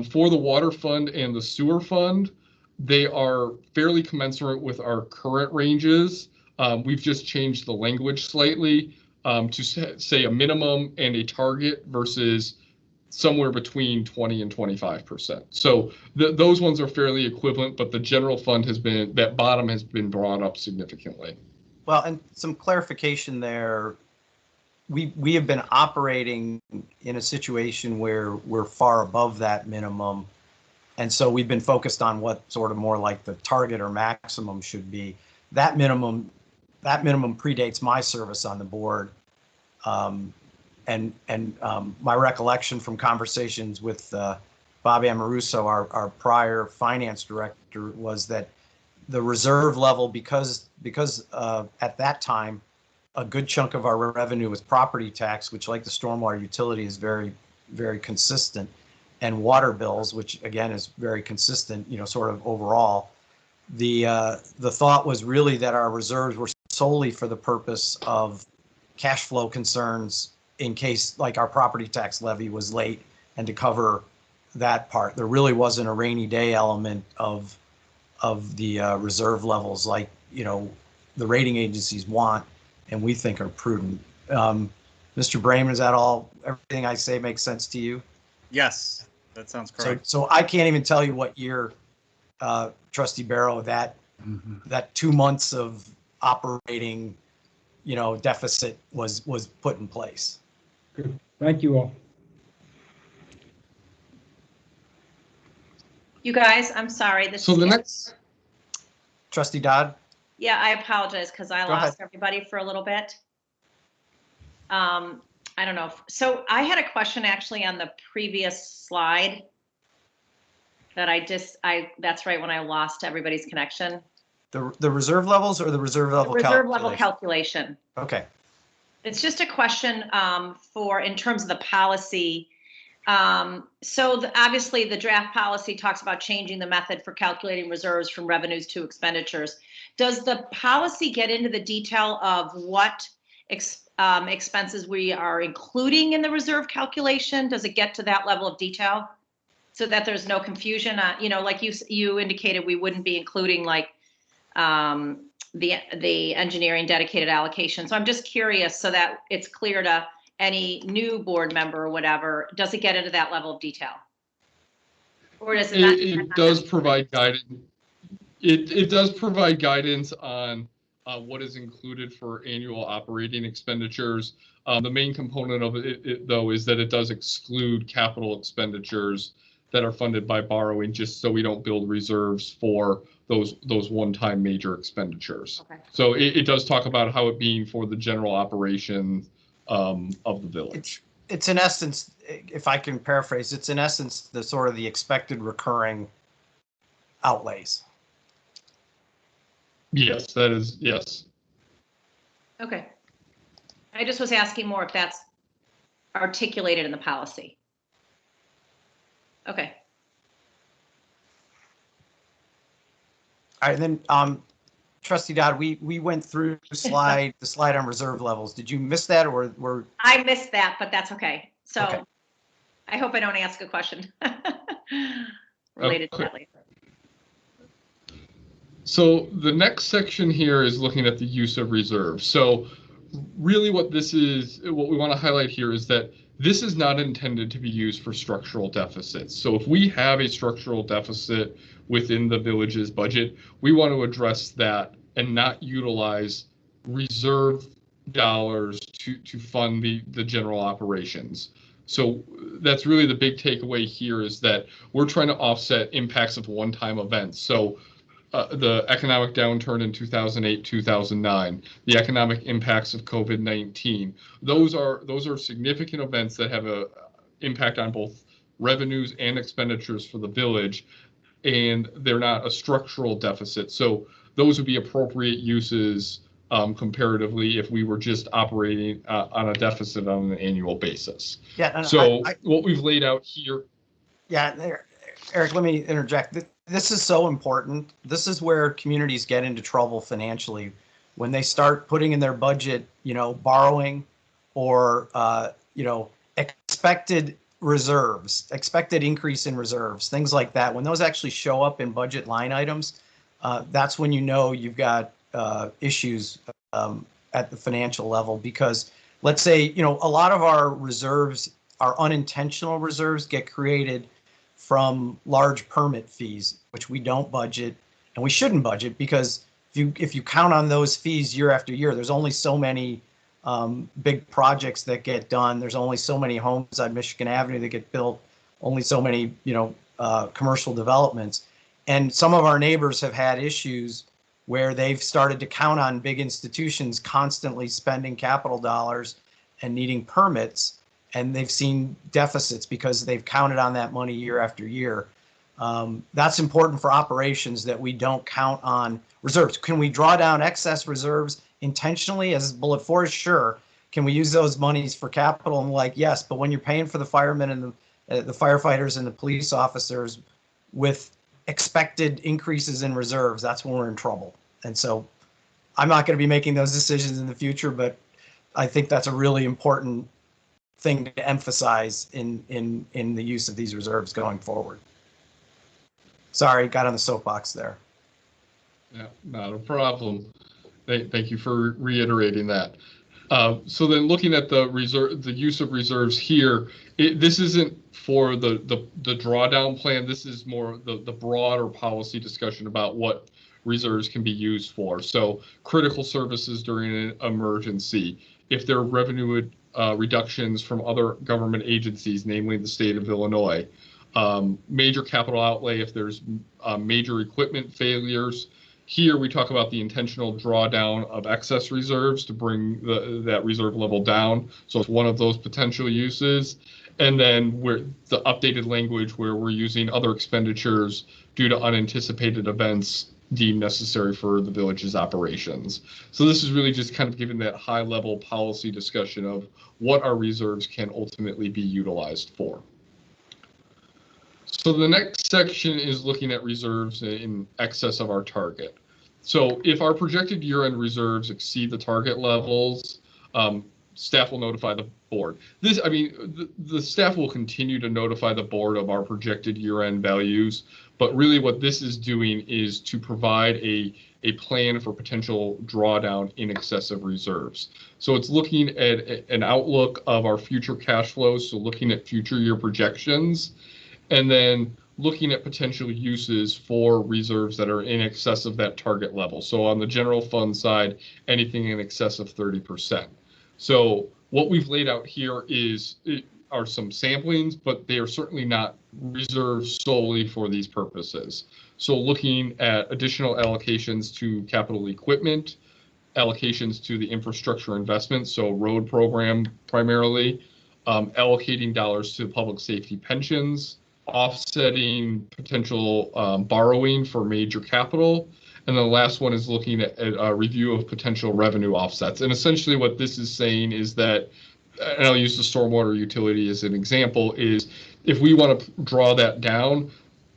Speaker 2: For the water fund and the sewer fund, they are fairly commensurate with our current ranges. We've just changed the language slightly to say a minimum and a target versus somewhere between 20 and 25%. So those ones are fairly equivalent, but the general fund that bottom has been brought up significantly.
Speaker 1: Well, and some clarification there. we have been operating in a situation where we're far above that minimum. And so we've been focused on what sort of more like the target or maximum should be. That minimum predates my service on the board. And my recollection from conversations with Bob Amoruso, our prior finance director, was that the reserve level, because at that time, a good chunk of our revenue was property tax, which, like the stormwater utility, is very, very consistent, and water bills, which again is very consistent, sort of overall. The thought was really that our reserves were solely for the purpose of cash flow concerns in case, like, our property tax levy was late, and to cover that part. There really wasn't a rainy day element of the reserve levels like, the rating agencies want and we think are prudent. Mr. Brayman, is that all? Everything I say makes sense to you?
Speaker 6: Yes, that sounds correct.
Speaker 1: So I can't even tell you what year, Trustee Barrow, that 2 months of operating, deficit was put in place.
Speaker 8: Good. Thank you all.
Speaker 4: You guys, I'm sorry. This
Speaker 2: So
Speaker 4: is
Speaker 2: the next,
Speaker 1: Trustee Dodd?
Speaker 4: Yeah, I apologize because I
Speaker 1: Go
Speaker 4: lost
Speaker 1: ahead.
Speaker 4: everybody for a little bit. I don't know. So I had a question actually on the previous slide that that's right when I lost everybody's connection.
Speaker 1: The reserve levels or the reserve level
Speaker 4: Reserve level
Speaker 1: calculation?
Speaker 4: calculation.
Speaker 1: Okay.
Speaker 4: It's just a question in terms of the policy. Obviously the draft policy talks about changing the method for calculating reserves from revenues to expenditures. Does the policy get into the detail of what expenses we are including in the reserve calculation? Does it get to that level of detail so that there's no confusion? Like you indicated, we wouldn't be including like the engineering dedicated allocation. So I'm just curious so that it's clear to any new board member or whatever. Does it get into that level of detail? Or does it not?
Speaker 2: it does provide guidance. It does provide guidance on what is included for annual operating expenditures. The main component of it, though, is that it does exclude capital expenditures that are funded by borrowing, just so we don't build reserves for those one-time major expenditures.
Speaker 4: Okay.
Speaker 2: So it does talk about how it being for the general operation of the village.
Speaker 1: It's in essence, if I can paraphrase, it's in essence the sort of the expected recurring outlays.
Speaker 2: Yes, that is, yes.
Speaker 4: Okay. I just was asking more if that's articulated in the policy. Okay.
Speaker 1: All right, and then Trustee Dodd, we went through the slide on reserve levels. Did you miss that, or were?
Speaker 4: I missed that, but that's okay. So
Speaker 1: Okay.
Speaker 4: I hope I don't ask a question related to that later.
Speaker 2: So the next section here is looking at the use of reserves. So really what we want to highlight here is that this is not intended to be used for structural deficits. So if we have a structural deficit within the village's budget, we want to address that and not utilize reserve dollars to fund the general operations. So that's really the big takeaway here, is that we're trying to offset impacts of one-time events. So the economic downturn in 2008, 2009, the economic impacts of COVID-19. Those are significant events that have an impact on both revenues and expenditures for the village, and they're not a structural deficit. So those would be appropriate uses comparatively if we were just operating on a deficit on an annual basis.
Speaker 1: Yeah.
Speaker 2: So what we've laid out here.
Speaker 1: Yeah, Eric, let me interject. This is so important. This is where communities get into trouble financially when they start putting in their budget, borrowing or, expected reserves, expected increase in reserves, things like that. When those actually show up in budget line items, that's when you've got issues at the financial level. Because let's say, a lot of our reserves, our unintentional reserves, get created from large permit fees, which we don't budget, and we shouldn't budget, because if you count on those fees year after year, there's only so many big projects that get done. There's only so many homes on Michigan Avenue that get built, only so many, commercial developments. And some of our neighbors have had issues where they've started to count on big institutions constantly spending capital dollars and needing permits, and they've seen deficits because they've counted on that money year after year. That's important for operations, that we don't count on reserves. Can we draw down excess reserves intentionally as bullet 4? Sure. Can we use those monies for capital and like, yes, but when you're paying for the firemen and the firefighters and the police officers with expected increases in reserves, that's when we're in trouble. And so I'm not going to be making those decisions in the future, but I think that's a really important thing to emphasize in the use of these reserves going forward. Sorry, got on the soapbox there.
Speaker 2: Yeah, not a problem. Thank you for reiterating that. So then, looking at the use of reserves here, this isn't for the drawdown plan. This is more the broader policy discussion about what reserves can be used for. So critical services during an emergency, if there are revenue reductions from other government agencies, namely the state of Illinois, major capital outlay if there's major equipment failures. Here we talk about the intentional drawdown of excess reserves to bring that reserve level down. So it's one of those potential uses. And then the updated language where we're using other expenditures due to unanticipated events deemed necessary for the village's operations. So this is really just kind of giving that high level policy discussion of what our reserves can ultimately be utilized for. So the next section is looking at reserves in excess of our target. So if our projected year-end reserves exceed the target levels, staff will notify the board. The staff will continue to notify the board of our projected year-end values, but really what this is doing is to provide a plan for potential drawdown in excess of reserves. So it's looking at an outlook of our future cash flows, so looking at future year projections, and then looking at potential uses for reserves that are in excess of that target level. So on the general fund side, anything in excess of 30%. So what we've laid out here are some samplings, but they are certainly not reserved solely for these purposes. So looking at additional allocations to capital equipment, allocations to the infrastructure investments, so road program primarily, allocating dollars to public safety pensions, offsetting potential borrowing for major capital. And the last one is looking at a review of potential revenue offsets. And essentially what this is saying is that, and I'll use the stormwater utility as an example, is if we want to draw that down,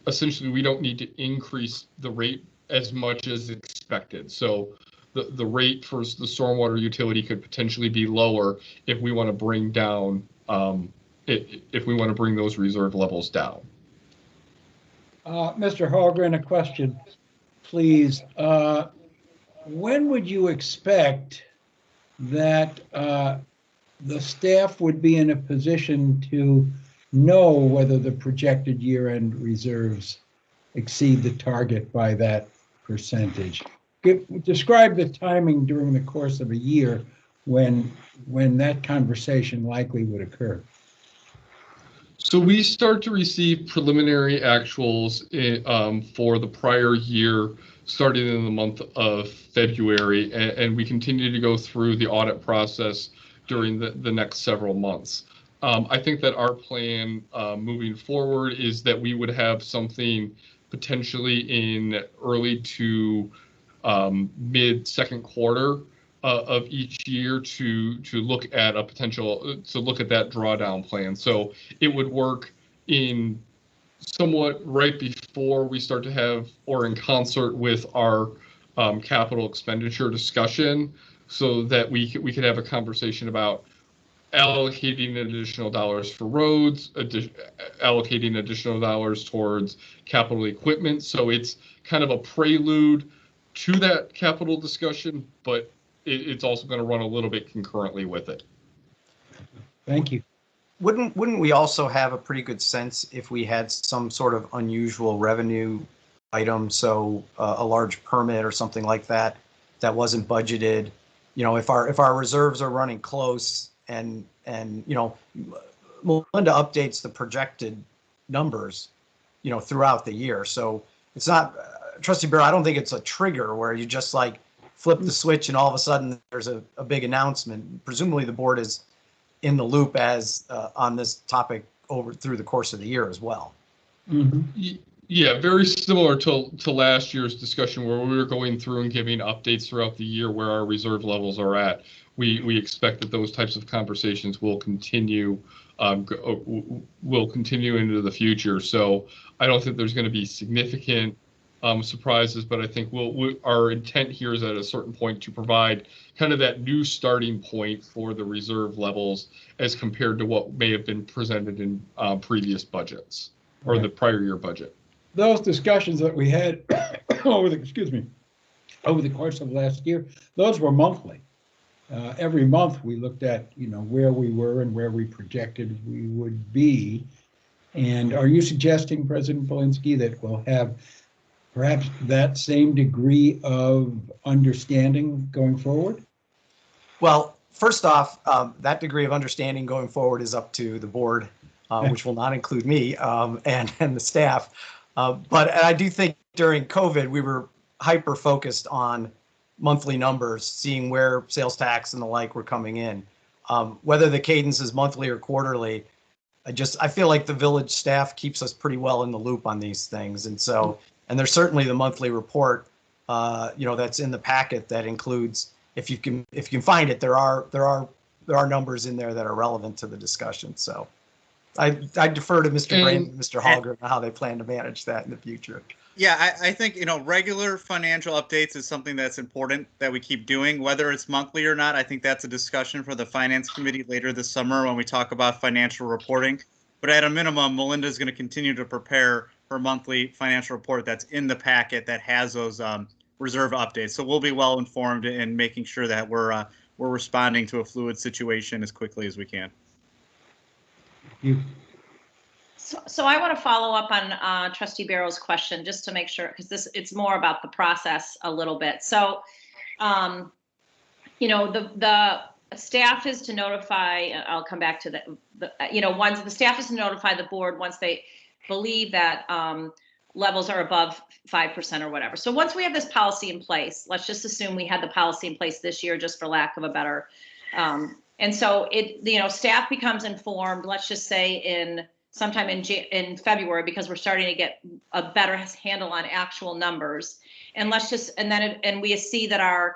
Speaker 2: essentially we don't need to increase the rate as much as expected. So the rate for the stormwater utility could potentially be lower if we want to bring down if we want to bring those reserve levels down.
Speaker 8: Mr. Hallgren, a question, please. When would you expect that the staff would be in a position to know whether the projected year-end reserves exceed the target by that percentage? Describe the timing during the course of a year when that conversation likely would occur.
Speaker 2: So we start to receive preliminary actuals for the prior year starting in the month of February, and we continue to go through the audit process during the next several months. I think that our plan moving forward is that we would have something potentially in early to mid second quarter of each year to look at a potential, to look at that drawdown plan. So it would work in somewhat right before we start to have, or in concert with our capital expenditure discussion, so that we could have a conversation about allocating additional dollars for roads, allocating additional dollars towards capital equipment. So it's kind of a prelude to that capital discussion, but it's also going to run a little bit concurrently with it.
Speaker 8: Thank you.
Speaker 1: Wouldn't we also have a pretty good sense if we had some sort of unusual revenue item, so a large permit or something like that that wasn't budgeted, if our reserves are running close and Melinda updates the projected numbers, throughout the year. So it's not, Trustee Barrow, I don't think it's a trigger where you just like flip the switch and all of a sudden there's a big announcement. Presumably the board is in the loop as on this topic through the course of the year as well.
Speaker 8: Mhm.
Speaker 2: Yeah, very similar to last year's discussion where we were going through and giving updates throughout the year where our reserve levels are at. We expect that those types of conversations will continue into the future. So I don't think there's going to be significant surprises, but I think our intent here is at a certain point to provide kind of that new starting point for the reserve levels as compared to what may have been presented in previous budgets or the prior year budget.
Speaker 8: Those discussions that we had over the course of last year, those were monthly. Every month we looked at, where we were and where we projected we would be. And are you suggesting, President Polinsky, that we'll have perhaps that same degree of understanding going forward?
Speaker 1: Well, first off, that degree of understanding going forward is up to the board, which will not include me and the staff. But I do think during COVID, we were hyper focused on monthly numbers, seeing where sales tax and the like were coming in. Whether the cadence is monthly or quarterly, I feel like the village staff keeps us pretty well in the loop on these things. And so, and there's certainly the monthly report, that's in the packet that includes, if you can find it, there are numbers in there that are relevant to the discussion. So I defer to Mr. Brand and Mr. Hallgren on how they plan to manage that in the future.
Speaker 6: Yeah, I think, regular financial updates is something that's important that we keep doing, whether it's monthly or not. I think that's a discussion for the Finance Committee later this summer when we talk about financial reporting. But at a minimum, Melinda is going to continue to prepare her monthly financial report that's in the packet that has those reserve updates. So we'll be well informed in making sure that we're responding to a fluid situation as quickly as we can.
Speaker 4: So I want to follow up on Trustee Barrow's question just to make sure, because it's more about the process a little bit. So, the staff is to notify. I'll come back to once the staff is to notify the board once they believe that levels are above 5% or whatever. So once we have this policy in place, let's just assume we had the policy in place this year, just for lack of a better. And so staff becomes informed. Let's just say sometime in February, because we're starting to get a better handle on actual numbers. And and we see that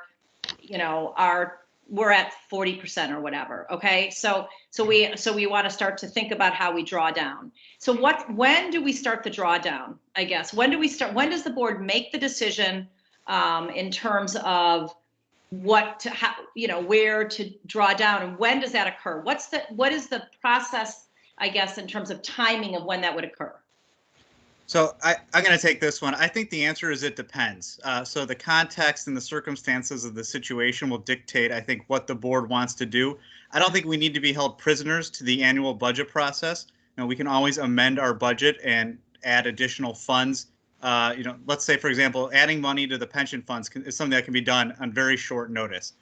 Speaker 4: we're at 40% or whatever. Okay. So we want to start to think about how we draw down. So when do we start the drawdown? I guess, when does the board make the decision in terms of where to draw down, and when does that occur? What is the process, I guess, in terms of timing of when that would occur?
Speaker 6: So I'm going to take this one. I think the answer is it depends. So the context and the circumstances of the situation will dictate, I think, what the board wants to do. I don't think we need to be held prisoners to the annual budget process. We can always amend our budget and add additional funds. Let's say, for example, adding money to the pension funds is something that can be done on very short notice.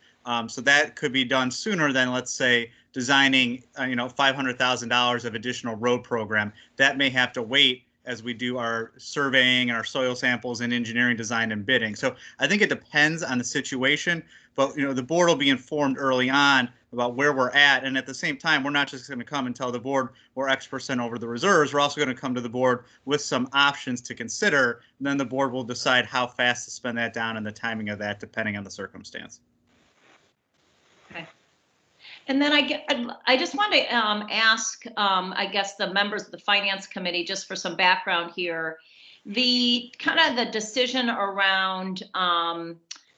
Speaker 6: So that could be done sooner than, let's say, designing, $500,000 of additional road program. That may have to wait as we do our surveying and our soil samples and engineering design and bidding. So I think it depends on the situation, but the board will be informed early on about where we're at. And at the same time, we're not just going to come and tell the board we're X% over the reserves. We're also going to come to the board with some options to consider. And then the board will decide how fast to spend that down and the timing of that, depending on the circumstance.
Speaker 4: Okay. And then I just want to ask, I guess, the members of the Finance Committee, just for some background here, the decision around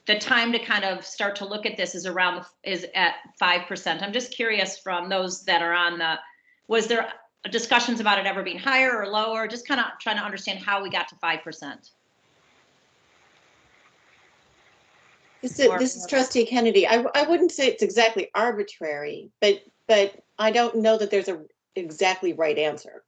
Speaker 4: the time to kind of start to look at this is at 5%. I'm just curious from those that are was there discussions about it ever being higher or lower? Just kind of trying to understand how we got to 5%.
Speaker 13: This is Trustee Kennedy. I wouldn't say it's exactly arbitrary, but I don't know that there's a exactly right answer.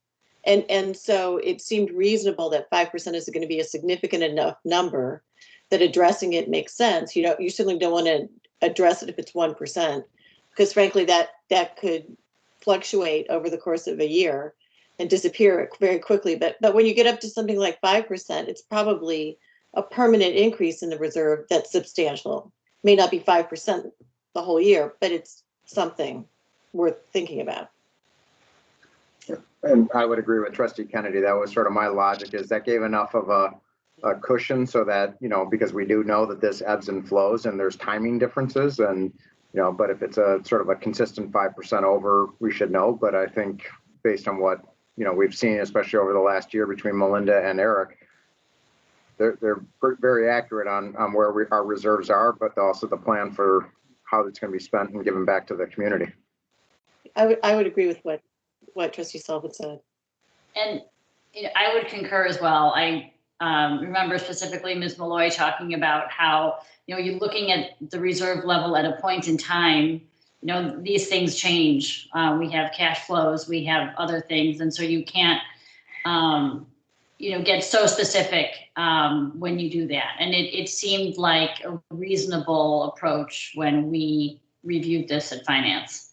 Speaker 13: And so it seemed reasonable that 5% is going to be a significant enough number that addressing it makes sense. You certainly don't want to address it if it's 1%, because frankly, that could fluctuate over the course of a year and disappear very quickly. But when you get up to something like 5%, it's probably a permanent increase in the reserve that's substantial. May not be 5% the whole year, but it's something worth thinking about.
Speaker 12: And I would agree with Trustee Kennedy. That was sort of my logic, is that gave enough of a cushion so that, because we do know that this ebbs and flows and there's timing differences, and, but if it's a sort of a consistent 5% over, we should know. But I think based on what, we've seen, especially over the last year between Melinda and Eric, they're very accurate on where our reserves are, but also the plan for how it's going to be spent and given back to the community.
Speaker 13: I would agree with what Trustee Sullivan said.
Speaker 14: And I would concur as well. I remember specifically Ms. Malloy talking about how, you're looking at the reserve level at a point in time, these things change. We have cash flows, we have other things. And so you can't, get so specific when you do that. And it seemed like a reasonable approach when we reviewed this at Finance.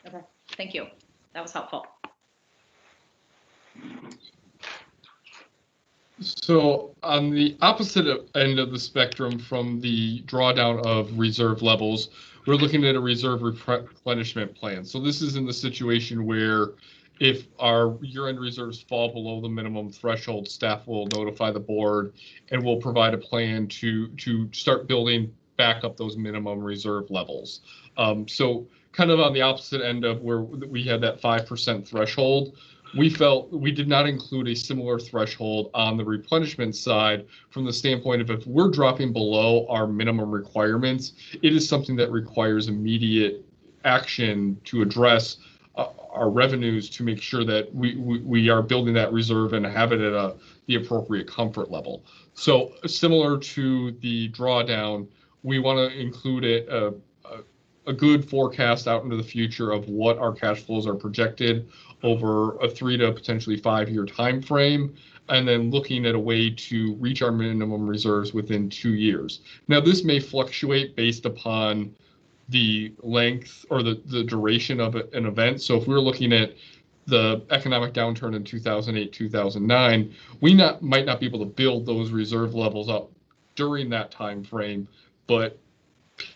Speaker 4: Okay, thank you. That was helpful.
Speaker 2: So on the opposite end of the spectrum from the drawdown of reserve levels, we're looking at a reserve replenishment plan. So this is in the situation where if our year-end reserves fall below the minimum threshold, staff will notify the board and will provide a plan to start building back up those minimum reserve levels. So kind of on the opposite end of where we had that 5% threshold, we felt we did not include a similar threshold on the replenishment side from the standpoint of if we're dropping below our minimum requirements, it is something that requires immediate action to address our revenues to make sure that we are building that reserve and have it at the appropriate comfort level. So similar to the drawdown, we want to include a good forecast out into the future of what our cash flows are projected over a 3 to potentially 5 year time frame, and then looking at a way to reach our minimum reserves within 2 years. Now, this may fluctuate based upon the length or the duration of an event. So if we're looking at the economic downturn in 2008, 2009, we might not be able to build those reserve levels up during that time frame, but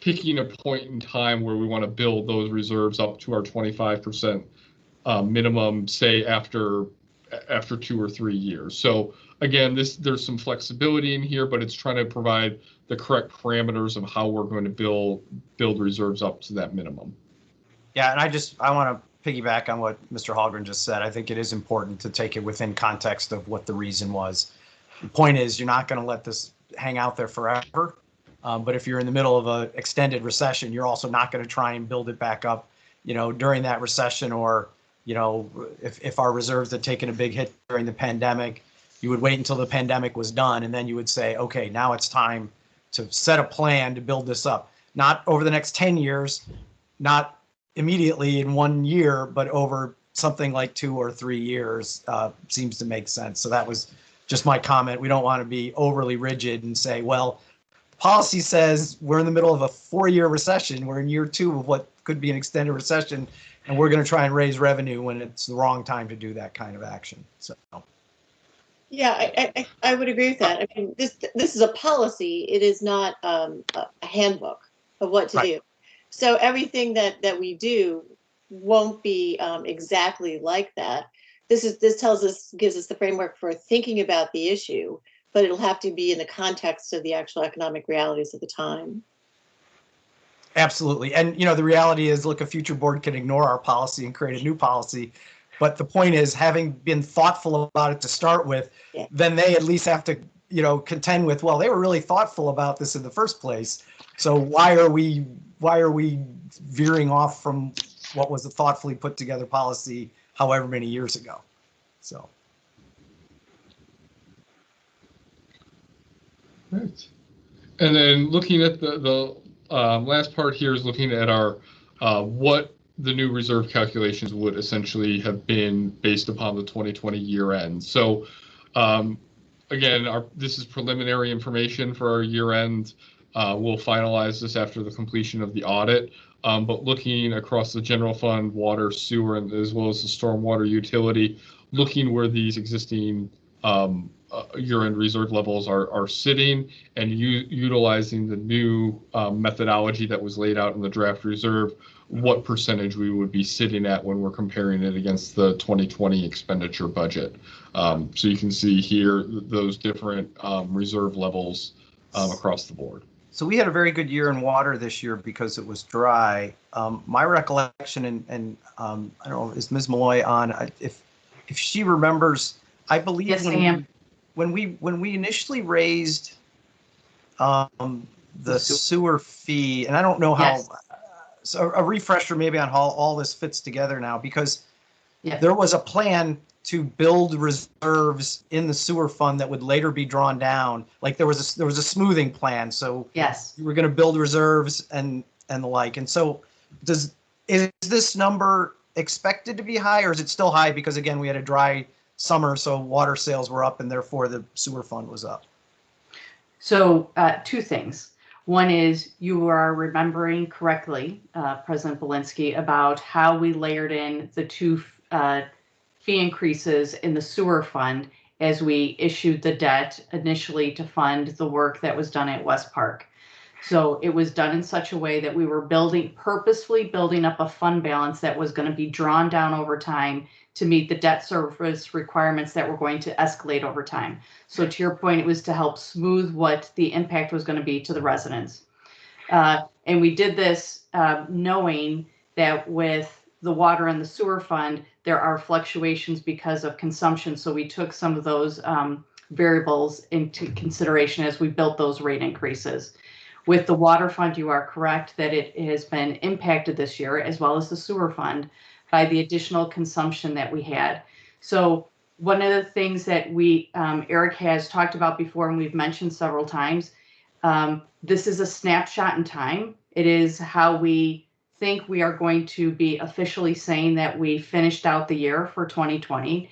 Speaker 2: picking a point in time where we want to build those reserves up to our 25% minimum, say after 2 or 3 years. So again, there's some flexibility in here, but it's trying to provide the correct parameters of how we're going to build reserves up to that minimum.
Speaker 1: Yeah, and I want to piggyback on what Mr. Hallgren just said. I think it is important to take it within context of what the reason was. The point is, you're not going to let this hang out there forever. But if you're in the middle of an extended recession, you're also not going to try and build it back up, during that recession, or, if our reserves had taken a big hit during the pandemic, you would wait until the pandemic was done, and then you would say, okay, now it's time to set a plan to build this up. Not over the next 10 years, not immediately in 1 year, but over something like 2 or 3 years seems to make sense. So that was just my comment. We don't want to be overly rigid and say, well, policy says we're in the middle of a 4-year recession. We're in year 2 of what could be an extended recession, and we're going to try and raise revenue when it's the wrong time to do that kind of action. So.
Speaker 13: Yeah, I would agree with that. I mean, this is a policy. It is not a handbook of what to do. So everything that we do won't be exactly like that. This gives us the framework for thinking about the issue, but it'll have to be in the context of the actual economic realities of the time.
Speaker 1: Absolutely. And, the reality is, look, a future board can ignore our policy and create a new policy. But the point is, having been thoughtful about it to start with, then they at least have to, contend with, well, they were really thoughtful about this in the first place. So why are we veering off from what was a thoughtfully put together policy however many years ago? So.
Speaker 2: Right. And then looking at the last part here is looking at our what the new reserve calculations would essentially have been based upon the 2020 year end. So again, this is preliminary information for our year end. We'll finalize this after the completion of the audit. But looking across the general fund, water, sewer, and as well as the stormwater utility, looking where these existing year-end reserve levels are sitting, and utilizing the new methodology that was laid out in the draft reserve, what percentage we would be sitting at when we're comparing it against the 2020 expenditure budget. So you can see here those different reserve levels across the board.
Speaker 1: So we had a very good year in water this year because it was dry. My recollection, and I don't know, is Ms. Malloy on? If she remembers, I believe
Speaker 15: yes, I am.
Speaker 1: When we initially raised the sewer fee, and I don't know how.
Speaker 15: Yes.
Speaker 1: So a refresher maybe on how all this fits together now, because
Speaker 15: Yes.
Speaker 1: there was a plan to build reserves in the sewer fund that would later be drawn down. Like there was a smoothing plan. So
Speaker 15: Yes.
Speaker 1: we're going to build reserves and the like. And so is this number expected to be high, or is it still high because again we had a dry summer, so water sales were up and therefore the sewer fund was up?
Speaker 15: So two things. One is you are remembering correctly, President Belinsky, about how we layered in the two fee increases in the sewer fund as we issued the debt initially to fund the work that was done at West Park. So it was done in such a way that we were purposefully building up a fund balance that was going to be drawn down over time to meet the debt service requirements that were going to escalate over time. So to your point, it was to help smooth what the impact was going to be to the residents. And we did this knowing that with the water and the sewer fund, there are fluctuations because of consumption. So we took some of those variables into consideration as we built those rate increases. With the water fund, you are correct that it has been impacted this year, as well as the sewer fund, by the additional consumption that we had. So one of the things that Eric has talked about before, and we've mentioned several times, this is a snapshot in time. It is how we think we are going to be officially saying that we finished out the year for 2020.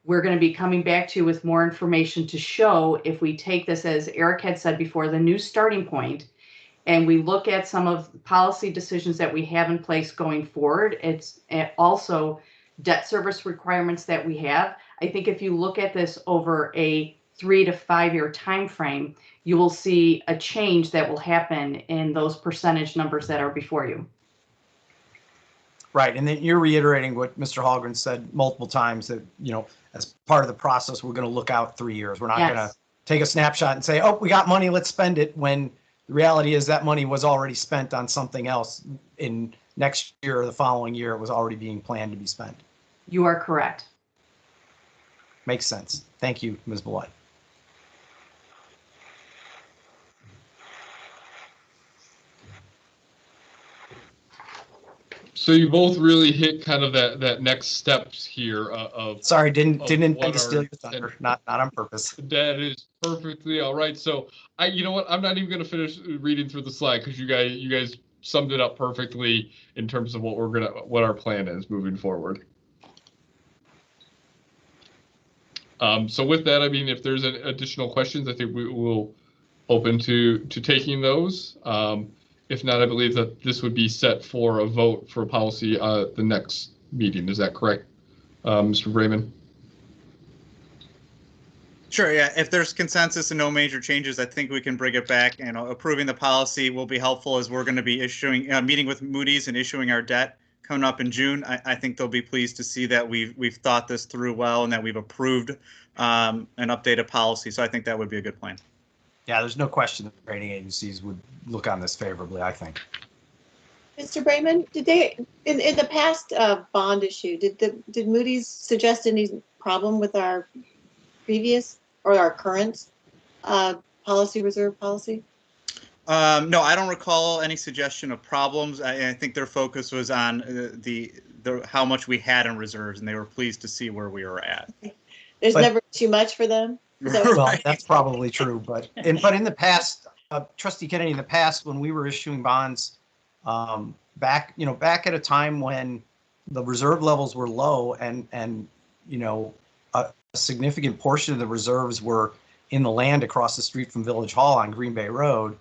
Speaker 15: We're going to be coming back to you with more information to show if we take this, as Eric had said before, the new starting point, and we look at some of the policy decisions that we have in place going forward. It's also debt service requirements that we have. I think if you look at this over a 3 to 5 year time frame, you will see a change that will happen in those percentage numbers that are before you.
Speaker 1: Right, and then you're reiterating what Mr. Hallgren said multiple times, that, you know, as part of the process, we're going to look out 3 years. We're not going to take a snapshot and say, oh, we got money, let's spend it, when the reality is that money was already spent on something else. In next year or the following year, it was already being planned to be spent.
Speaker 15: You are correct.
Speaker 1: Makes sense. Thank you, Ms. Malloy.
Speaker 2: So you both really hit kind of that next steps here of.
Speaker 1: Sorry, didn't intend to steal your thunder. Not on purpose.
Speaker 2: That is perfectly all right. So you know what? I'm not even going to finish reading through the slide because you guys summed it up perfectly in terms of what our plan is moving forward. So with that, I mean, if there's additional questions, I think we will open to taking those. If not, I believe that this would be set for a vote for policy the next meeting. Is that correct, Mr. Raymond?
Speaker 6: Sure, yeah. If there's consensus and no major changes, I think we can bring it back, and approving the policy will be helpful, as we're going to be meeting with Moody's and issuing our debt coming up in June. I think they'll be pleased to see that we've thought this through well and that we've approved an updated policy. So I think that would be a good plan.
Speaker 1: Yeah, there's no question that rating agencies would look on this favorably, I think.
Speaker 13: Mr. Brayman, did they in the past bond issue, did Moody's suggest any problem with our previous or our current reserve policy?
Speaker 6: No, I don't recall any suggestion of problems. I think their focus was on the how much we had in reserves, and they were pleased to see where we were at.
Speaker 13: There's never too much for them.
Speaker 1: Well, that's probably true, but in the past, Trustee Kennedy, in the past, when we were issuing bonds, back at a time when the reserve levels were low, and significant portion of the reserves were in the land across the street from Village Hall on Green Bay Road.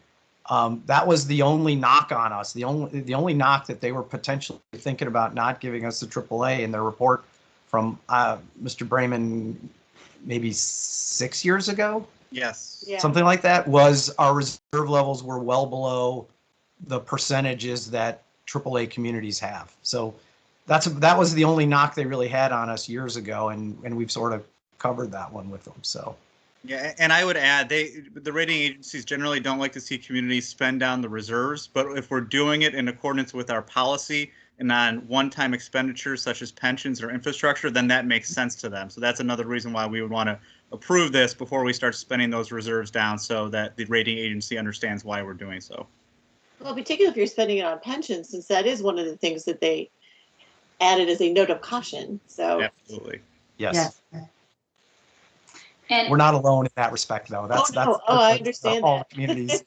Speaker 1: That was the only knock on us, the only knock that they were potentially thinking about not giving us the AAA in their report from Mr. Brayman maybe 6 years ago.
Speaker 6: Yes.
Speaker 13: Yeah.
Speaker 1: Something like that, was our reserve levels were well below the percentages that AAA communities have. So that was the only knock they really had on us years ago, and we've sort of covered that one with them. So.
Speaker 6: Yeah, and I would add, the rating agencies generally don't like to see communities spend down the reserves, but if we're doing it in accordance with our policy and on one-time expenditures such as pensions or infrastructure, then that makes sense to them. So that's another reason why we would want to approve this before we start spending those reserves down, so that the rating agency understands why we're doing so.
Speaker 13: Well, particularly if you're spending it on pensions, since that is one of the things that they added as a note of caution. So
Speaker 6: absolutely.
Speaker 1: Yes.
Speaker 14: And
Speaker 1: we're not alone in that respect, though. That's
Speaker 13: I understand
Speaker 1: all
Speaker 13: that.
Speaker 1: the communities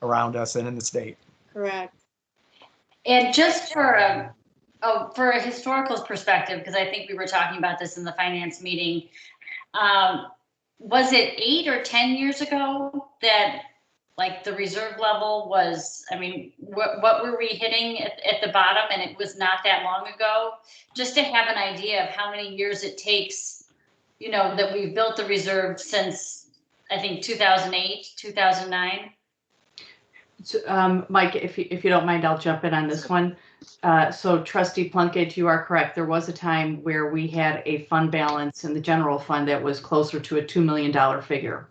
Speaker 1: around us and in the state.
Speaker 13: Correct.
Speaker 14: And just for a historical perspective, because I think we were talking about this in the finance meeting, was it 8 or 10 years ago that like the reserve level was, I mean, what were we hitting at the bottom? And it was not that long ago. Just to have an idea of how many years it takes, you know, that we've built the reserve since, I think, 2008, 2009.
Speaker 15: So, Mike, if you don't mind, I'll jump in on this one. So Trustee Plunkett, you are correct. There was a time where we had a fund balance in the general fund that was closer to a $2 million figure.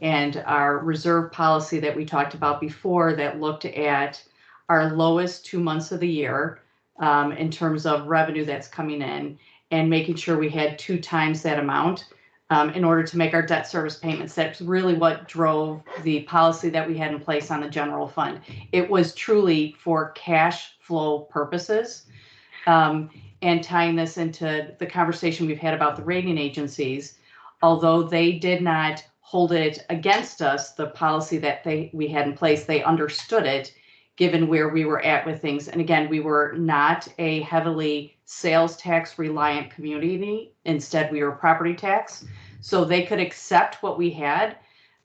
Speaker 15: And our reserve policy that we talked about before that looked at our lowest 2 months of the year in terms of revenue that's coming in, and making sure we had 2 times that amount in order to make our debt service payments. That's really what drove the policy that we had in place on the general fund. It was truly for cash flow purposes. And tying this into the conversation we've had about the rating agencies, although they did not hold it against us, the policy that we had in place, they understood it given where we were at with things. And again, we were not a heavily sales tax reliant community. Instead, we were property tax. So they could accept what we had.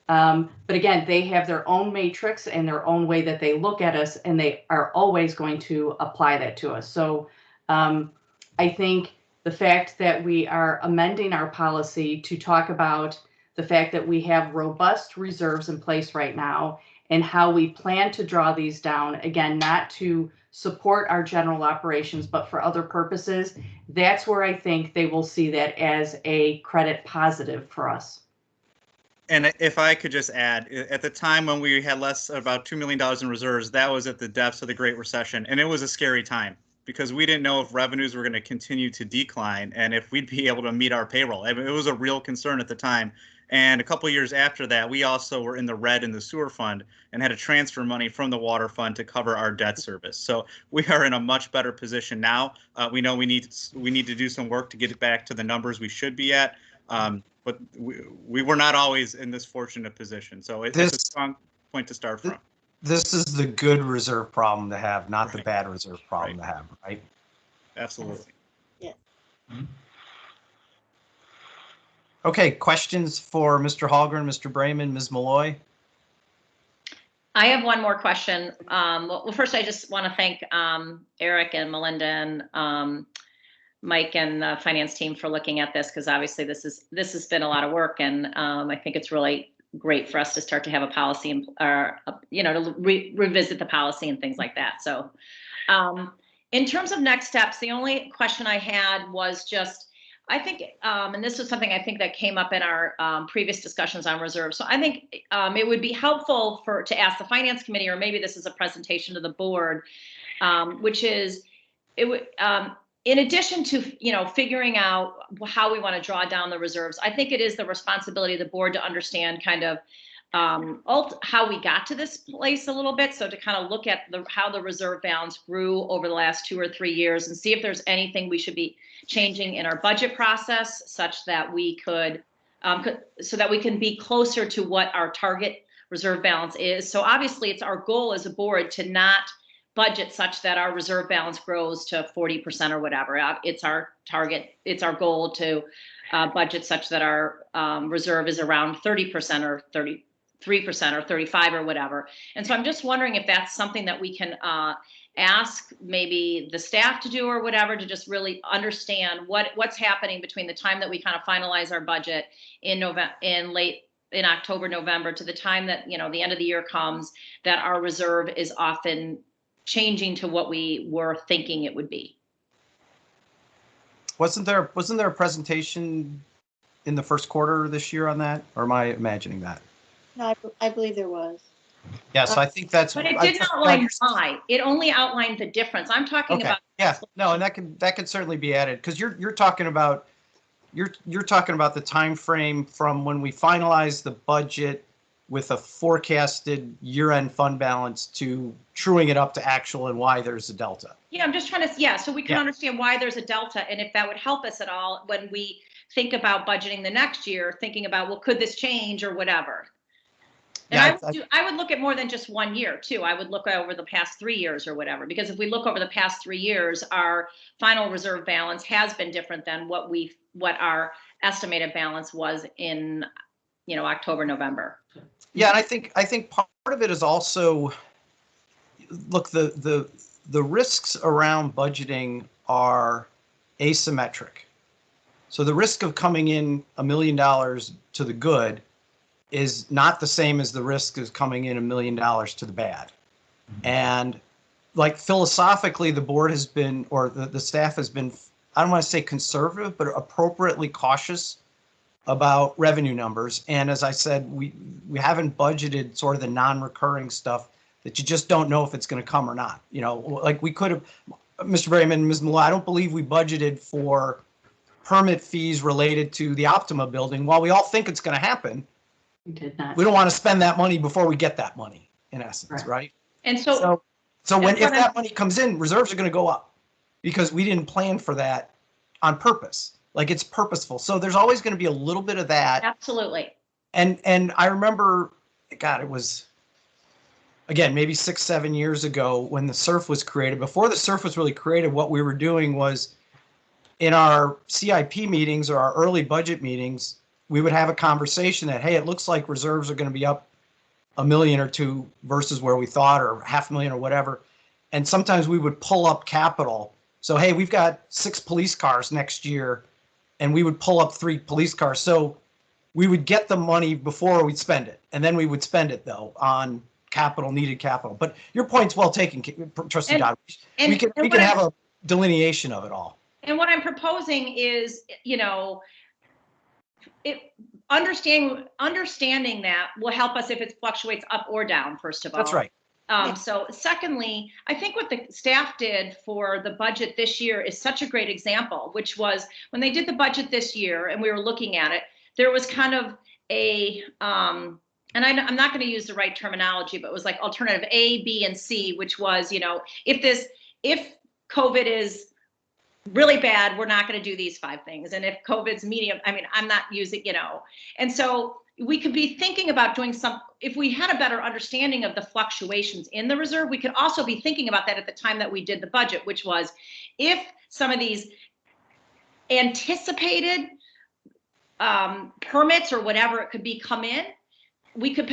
Speaker 15: But again, they have their own matrix and their own way that they look at us, and they are always going to apply that to us. So I think the fact that we are amending our policy to talk about the fact that we have robust reserves in place right now and how we plan to draw these down, again, not to support our general operations, but for other purposes, that's where I think they will see that as a credit positive for us.
Speaker 6: And if I could just add, at the time when we had about $2 million in reserves, that was at the depths of the Great Recession. And it was a scary time because we didn't know if revenues were going to continue to decline and if we'd be able to meet our payroll. I mean, it was a real concern at the time. And a couple of years after that, we also were in the red in the sewer fund and had to transfer money from the water fund to cover our debt service. So we are in a much better position now. We know we need to do some work to get it back to the numbers we should be at. But we were not always in this fortunate position. So it's a strong point to start from.
Speaker 1: This is the good reserve problem to have, not the bad reserve problem to have, right?
Speaker 6: Absolutely.
Speaker 13: Yeah.
Speaker 1: Mm-hmm. Okay, questions for Mr. Hallgren, Mr. Brayman, Ms. Malloy?
Speaker 4: I have one more question. Well, first, I just want to thank Eric and Melinda and Mike and the finance team for looking at this, because obviously this has been a lot of work, and I think it's really great for us to start to have a policy, to revisit the policy and things like that. So in terms of next steps, the only question I had was just, I think, and this was something I think that came up in our previous discussions on reserves. So I think it would be helpful to ask the finance committee, or maybe this is a presentation to the board, which is, it would, in addition to, figuring out how we want to draw down the reserves, I think it is the responsibility of the board to understand kind of how we got to this place a little bit. So to kind of look at how the reserve balance grew over the last 2 or 3 years and see if there's anything we should be changing in our budget process such that we could, so that we can be closer to what our target reserve balance is. So obviously it's our goal as a board to not budget such that our reserve balance grows to 40% or whatever. It's our target. It's our goal to budget such that our reserve is around 30% or 33% or 35 or whatever. And so I'm just wondering if that's something that we can ask maybe the staff to do or whatever, to just really understand what's happening between the time that we kind of finalize our budget in October, November, to the time that, the end of the year comes, that our reserve is often changing to what we were thinking it would be.
Speaker 1: Wasn't there a presentation in the first quarter this year on that, or am I imagining that?
Speaker 13: No, I believe there was.
Speaker 1: Yeah, so I think that's.
Speaker 4: But it didn't outline why. It only outlined the difference. I'm talking about.
Speaker 1: Yeah, no, and that could certainly be added, because you're talking about the time frame from when we finalize the budget with a forecasted year-end fund balance to truing it up to actual, and why there's a delta.
Speaker 4: Yeah, I'm just trying to, so we can understand why there's a delta, and if that would help us at all when we think about budgeting the next year, thinking about, well, could this change or whatever. And I would look at more than just 1 year too. I would look over the past 3 years or whatever, because if we look over the past 3 years, our final reserve balance has been different than what our estimated balance was in, October, November.
Speaker 1: Yeah, and I think part of it is also, look, the risks around budgeting are asymmetric. So the risk of coming in $1 million to the good is not the same as the risk of coming in $1 million to the bad. And like philosophically, the board has been, or the staff has been, I don't want to say conservative, but appropriately cautious about revenue numbers. And as I said, we haven't budgeted sort of the non-recurring stuff that you just don't know if it's going to come or not. Like we could have, Mr. Berryman, Ms. Malloy, I don't believe we budgeted for permit fees related to the Optima building. While we all think it's going to happen,
Speaker 15: we did not.
Speaker 1: We don't want to spend that money before we get that money, in essence, right?
Speaker 4: And
Speaker 1: if that money comes in, reserves are going to go up, because we didn't plan for that on purpose. Like, it's purposeful. So there's always going to be a little bit of that.
Speaker 4: Absolutely.
Speaker 1: And I remember, God, it was, again, maybe 6-7 years ago when the SURF was created. Before the SURF was really created, what we were doing was, in our CIP meetings or our early budget meetings, we would have a conversation that, hey, it looks like reserves are going to be up $1 million or $2 million versus where we thought, or $500,000 or whatever. And sometimes we would pull up capital. So, hey, we've got 6 police cars next year, and we would pull up 3 police cars. So we would get the money before we'd spend it. And then we would spend it, though, on needed capital. But your point's well taken, Trustee Dodd. We can have a delineation of it all.
Speaker 4: And what I'm proposing is, understanding that will help us if it fluctuates up or down, first of all.
Speaker 1: That's right.
Speaker 4: So secondly, I think what the staff did for the budget this year is such a great example, which was when they did the budget this year and we were looking at it, there was kind of a, and I'm not going to use the right terminology, but it was like alternative A, B, and C, which was, if COVID is really bad, we're not going to do these 5 things. And if COVID's medium, I'm not using, and so we could be thinking about doing if we had a better understanding of the fluctuations in the reserve, we could also be thinking about that at the time that we did the budget, which was if some of these anticipated permits or whatever it could be come in, we could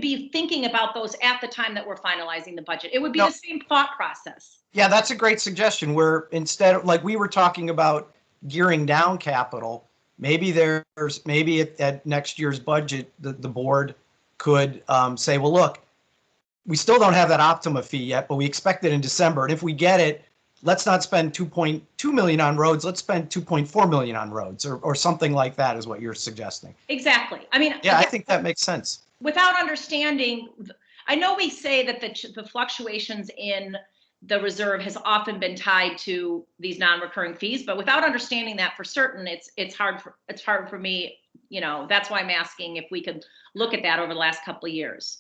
Speaker 4: be thinking about those at the time that we're finalizing the budget. It would be the same thought process.
Speaker 1: Yeah, that's a great suggestion, where instead of, like we were talking about gearing down capital, maybe at next year's budget, the board could say, well, look, we still don't have that Optima fee yet, but we expect it in December. And if we get it, let's not spend $2.2 million on roads. Let's spend $2.4 million on roads, or something like that is what you're suggesting.
Speaker 4: Exactly.
Speaker 1: Yeah, I think that makes sense.
Speaker 4: Without understanding, I know we say that the fluctuations in the reserve has often been tied to these non-recurring fees, but without understanding that for certain, it's hard for me. That's why I'm asking if we could look at that over the last couple of years.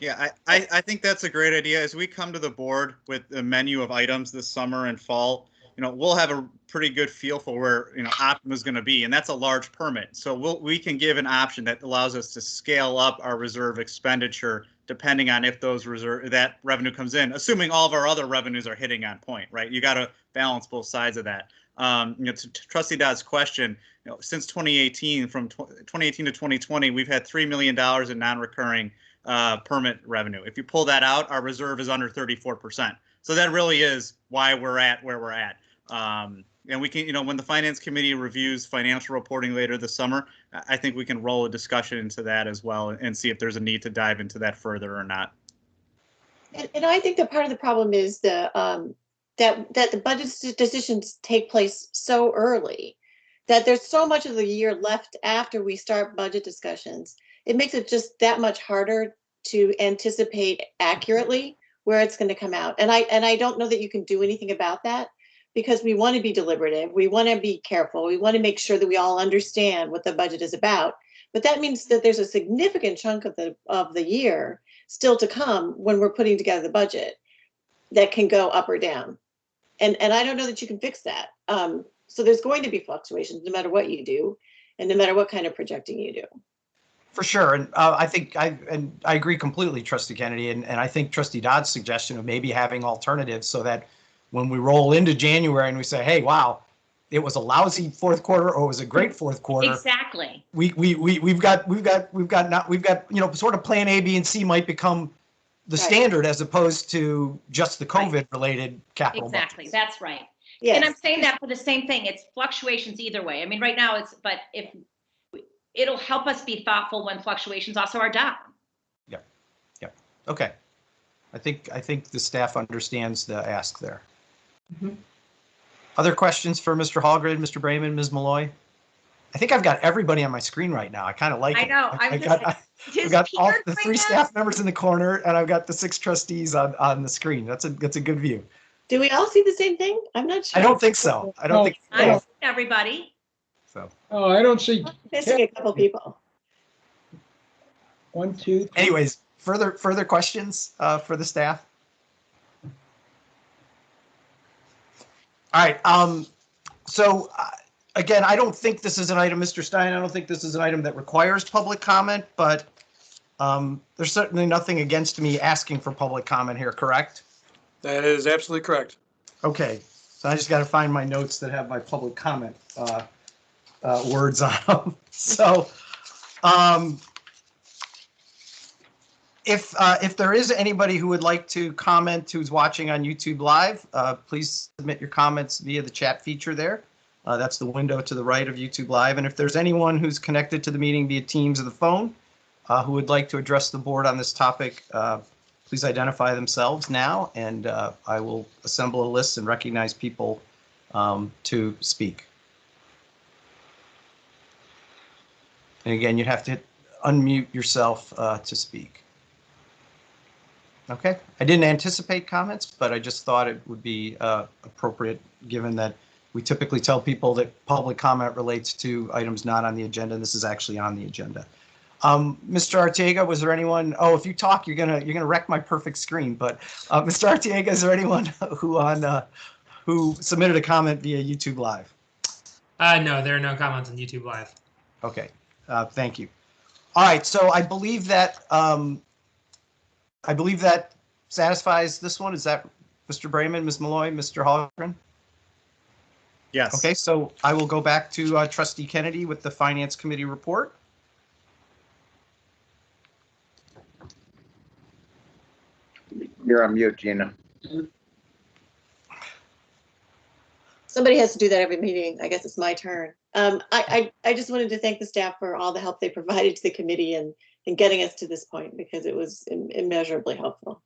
Speaker 6: Yeah, I think that's a great idea. As we come to the board with a menu of items this summer and fall, we'll have a pretty good feel for where, Optima is going to be, and that's a large permit. So we can give an option that allows us to scale up our reserve expenditure depending on if that revenue comes in, assuming all of our other revenues are hitting on point, right? You got to balance both sides of that. To Trustee Dodd's question, since 2018, from 2018 to 2020, we've had $3 million in non-recurring permit revenue. If you pull that out, our reserve is under 34%. So that really is why we're at where we're at. And we can, when the Finance Committee reviews financial reporting later this summer, I think we can roll a discussion into that as well and see if there's a need to dive into that further or not.
Speaker 13: And I think that part of the problem is that the budget decisions take place so early that there's so much of the year left after we start budget discussions. It makes it just that much harder to anticipate accurately where it's going to come out. And I don't know that you can do anything about that, because we want to be deliberative. We want to be careful. We want to make sure that we all understand what the budget is about. But that means that there's a significant chunk of the year still to come when we're putting together the budget that can go up or down. And I don't know that you can fix that. So there's going to be fluctuations no matter what you do and no matter what kind of projecting you do.
Speaker 1: For sure. And I think I agree completely, Trustee Kennedy. And I think Trustee Dodd's suggestion of maybe having alternatives so that when we roll into January and we say, hey, wow, it was a lousy fourth quarter or it was a great fourth quarter.
Speaker 4: Exactly.
Speaker 1: We've got sort of plan A, B, and C might become the standard as opposed to just the COVID related capital.
Speaker 4: Exactly.
Speaker 1: budgets.
Speaker 4: That's right.
Speaker 13: Yes.
Speaker 4: And I'm saying that for the same thing. It's fluctuations either way. I mean, right now but if it'll help us be thoughtful when fluctuations also are down.
Speaker 1: Yep. Okay. I think the staff understands the ask there.
Speaker 15: Mhm.
Speaker 1: Other questions for Mr. Hallgren, Mr. Brayman, Ms. Malloy? I think I've got everybody on my screen right now. I kind of like it.
Speaker 4: I know.
Speaker 1: I've got all the 3 staff members in the corner, and I've got the 6 trustees on the screen. That's a good view.
Speaker 13: Do we all see the same thing? I'm not sure.
Speaker 1: I don't think so. I don't think so.
Speaker 4: I'm seeing everybody.
Speaker 1: So.
Speaker 8: Oh, I don't see.
Speaker 13: Missing a couple people.
Speaker 8: 1, 2, 3.
Speaker 1: Anyways, further questions for the staff? All right. So again, I don't think this is an item, Mr. Stein. I don't think this is an item that requires public comment, but there's certainly nothing against me asking for public comment here, correct?
Speaker 16: That is absolutely correct.
Speaker 1: Okay. So I just got to find my notes that have my public comment words on them. So if there is anybody who would like to comment who's watching on YouTube Live, please submit your comments via the chat feature there. That's the window to the right of YouTube Live. And if there's anyone who's connected to the meeting via Teams or the phone who would like to address the board on this topic, please identify themselves now, and I will assemble a list and recognize people to speak. And again, you'd have to unmute yourself to speak. Okay, I didn't anticipate comments, but I just thought it would be appropriate, given that we typically tell people that public comment relates to items not on the agenda, and this is actually on the agenda. Mr. Arteaga, was there anyone? Oh, if you talk, you're gonna wreck my perfect screen. But Mr. Arteaga, is there anyone who submitted a comment via YouTube Live?
Speaker 7: No, there are no comments on YouTube Live.
Speaker 1: Okay, thank you. All right, so I believe that satisfies this one. Is that Mr. Brayman, Ms. Malloy, Mr. Hallgren?
Speaker 6: Yes.
Speaker 1: Okay, so I will go back to Trustee Kennedy with the Finance Committee report.
Speaker 12: You're on mute, Gina.
Speaker 13: Somebody has to do that every meeting. I guess it's my turn. I just wanted to thank the staff for all the help they provided to the committee and getting us to this point, because it was immeasurably helpful.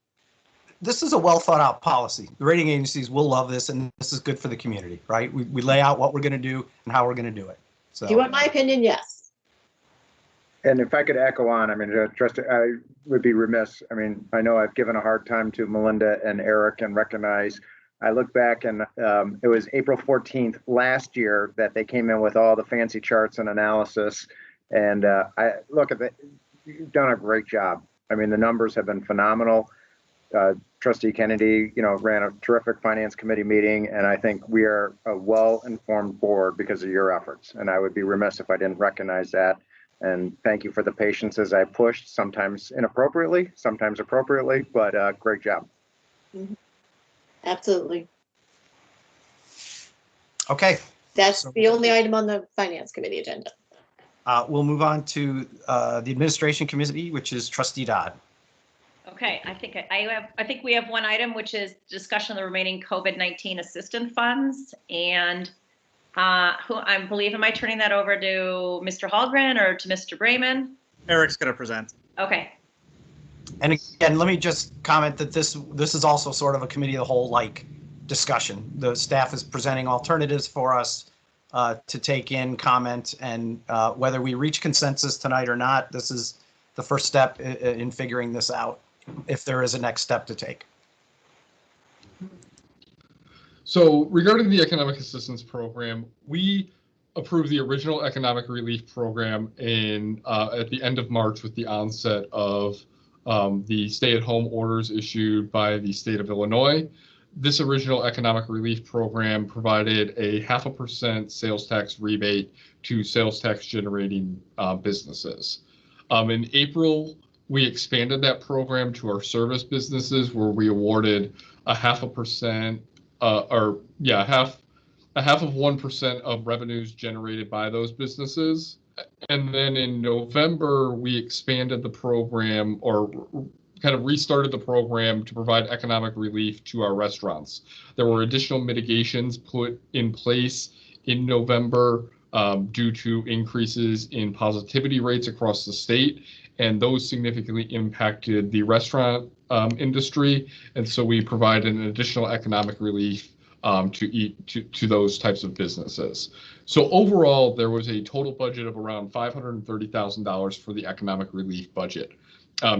Speaker 1: This is a well thought out policy. The rating agencies will love this, and this is good for the community, right? We lay out what we're going to do and how we're going to do it. So,
Speaker 13: If you want my opinion, yes.
Speaker 12: And if I could echo on, I mean, Trustee, I would be remiss. I mean, I know I've given a hard time to Melinda and Eric, and recognize, I look back and it was April 14th last year that they came in with all the fancy charts and analysis. And I look at it, you've done a great job. I mean, the numbers have been phenomenal. Trustee Kennedy, ran a terrific Finance Committee meeting, and I think we are a well-informed board because of your efforts. And I would be remiss if I didn't recognize that. And thank you for the patience as I pushed, sometimes inappropriately, sometimes appropriately, but great job.
Speaker 13: Absolutely.
Speaker 1: Okay.
Speaker 13: That's
Speaker 1: So-
Speaker 13: the only item on the Finance Committee agenda.
Speaker 1: We'll move on to the Administration Committee, which is Trustee Dodd.
Speaker 4: Okay, I think we have one item, which is discussion of the remaining COVID-19 assistance funds. And am I turning that over to Mr. Hallgren or to Mr. Brayman?
Speaker 6: Eric's going to present.
Speaker 4: Okay.
Speaker 1: And again, let me just comment that this is also sort of a committee of the whole like discussion. The staff is presenting alternatives for us to take in, comment, and whether we reach consensus tonight or not, this is the first step in figuring this out, if there is a next step to take.
Speaker 2: So regarding the Economic Assistance Program, we approved the original Economic Relief Program at the end of March with the onset of the stay-at-home orders issued by the state of Illinois. This original Economic Relief Program provided a 0.5% sales tax rebate to sales tax generating businesses. In April, we expanded that program to our service businesses, where we awarded a 0.5%, half of 1% of revenues generated by those businesses. And then in November, we expanded the program, or kind of restarted the program, to provide economic relief to our restaurants. There were additional mitigations put in place in November due to increases in positivity rates across the state, and those significantly impacted the restaurant industry. And so we provided an additional economic relief to those types of businesses. So overall, there was a total budget of around $530,000 for the economic relief budget.